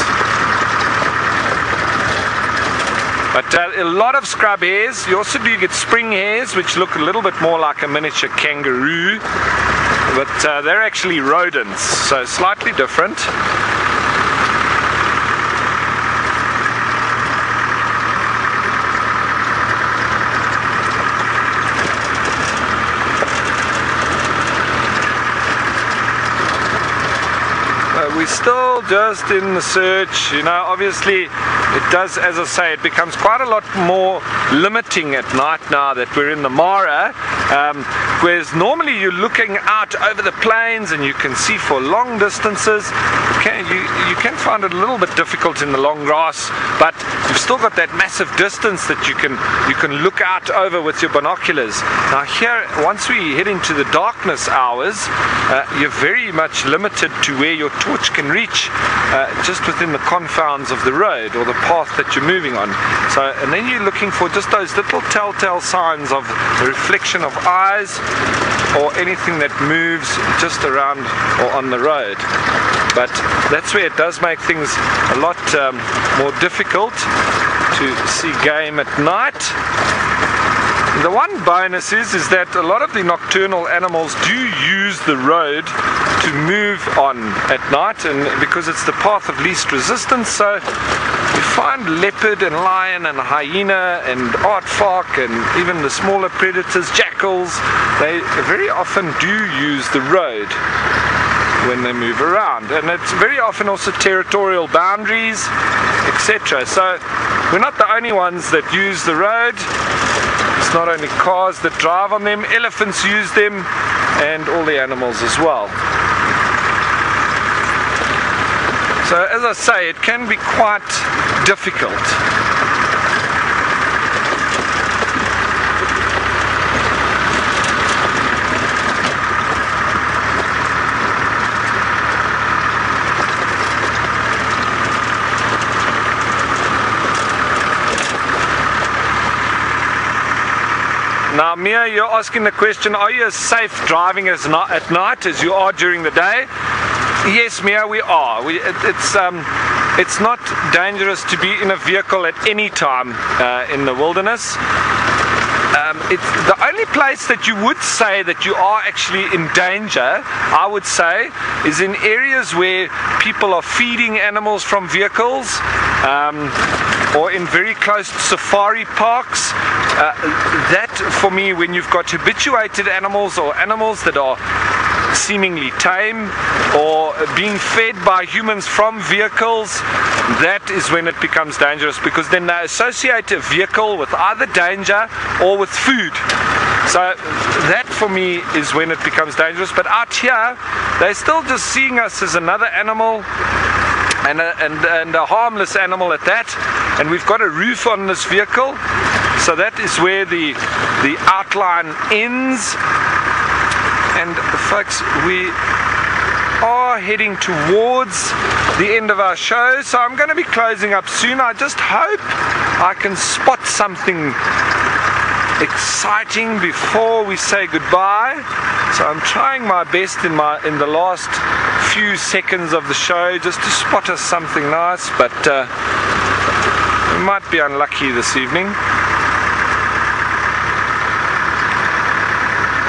But a lot of scrub hares. You also do get spring hares, which look a little bit more like a miniature kangaroo, but they're actually rodents, so slightly different. We're still just in the search, you know. Obviously it does, as I say, it becomes quite a lot more limiting at night now that we're in the Mara, whereas normally you're looking out over the plains and you can see for long distances. You can find it a little bit difficult in the long grass, but you've still got that massive distance that you can look out over with your binoculars. Now here, once we head into the darkness hours, you're very much limited to where your torch can reach, just within the confounds of the road or the path that you're moving on. So, and then you're looking for just those little telltale signs of the reflection of eyes or anything that moves just around or on the road. But that's where it does make things a lot more difficult to see game at night. The one bonus is that a lot of the nocturnal animals do use the road to move on at night, and because it's the path of least resistance, so you find leopard and lion and hyena and aardvark and even the smaller predators, jackals, they very often do use the road when they move around, and it's very often also territorial boundaries, etc. So we're not the only ones that use the road. It's not only cars that drive on them, elephants use them, and all the animals as well. So as I say, it can be quite difficult. Now Mia, you're asking the question, are you as safe driving at night as you are during the day? Yes, Mia, we are. It's not dangerous to be in a vehicle at any time in the wilderness. It's the only place that you would say that you are actually in danger, I would say, is in areas where people are feeding animals from vehicles, or in very close safari parks. That, for me, when you've got habituated animals or animals that are seemingly tame or being fed by humans from vehicles, that is when it becomes dangerous, because then they associate a vehicle with either danger or with food. So that for me is when it becomes dangerous. But out here, they're still just seeing us as another animal, and a harmless animal at that. And we've got a roof on this vehicle, so that is where the outline ends. And folks, we are heading towards the end of our show, so I'm going to be closing up soon. I just hope I can spot something exciting before we say goodbye. So I'm trying my best in the last few seconds of the show just to spot us something nice, but we might be unlucky this evening.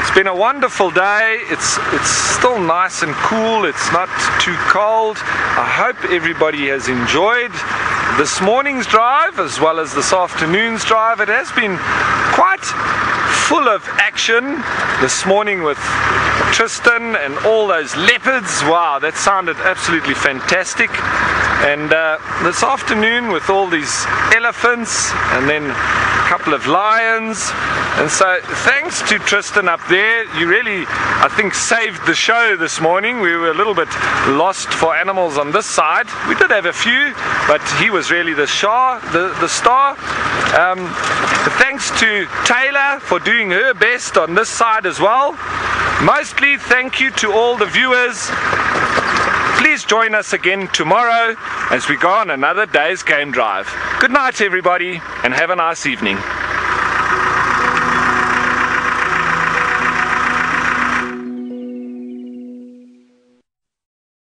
It's been a wonderful day. It's still nice and cool. It's not too cold. I hope everybody has enjoyed this morning's drive as well as this afternoon's drive. It has been quite full of action this morning with Tristan and all those leopards. Wow, that sounded absolutely fantastic. And this afternoon with all these elephants and then a couple of lions. And so thanks to Tristan up there, you really, I think, saved the show this morning. We were a little bit lost for animals on this side. We did have a few, but he was really the star. Thanks to Taylor for doing her best on this side as well. Mostly thank you to all the viewers. Please join us again tomorrow as we go on another day's game drive. Good night everybody, and have a nice evening.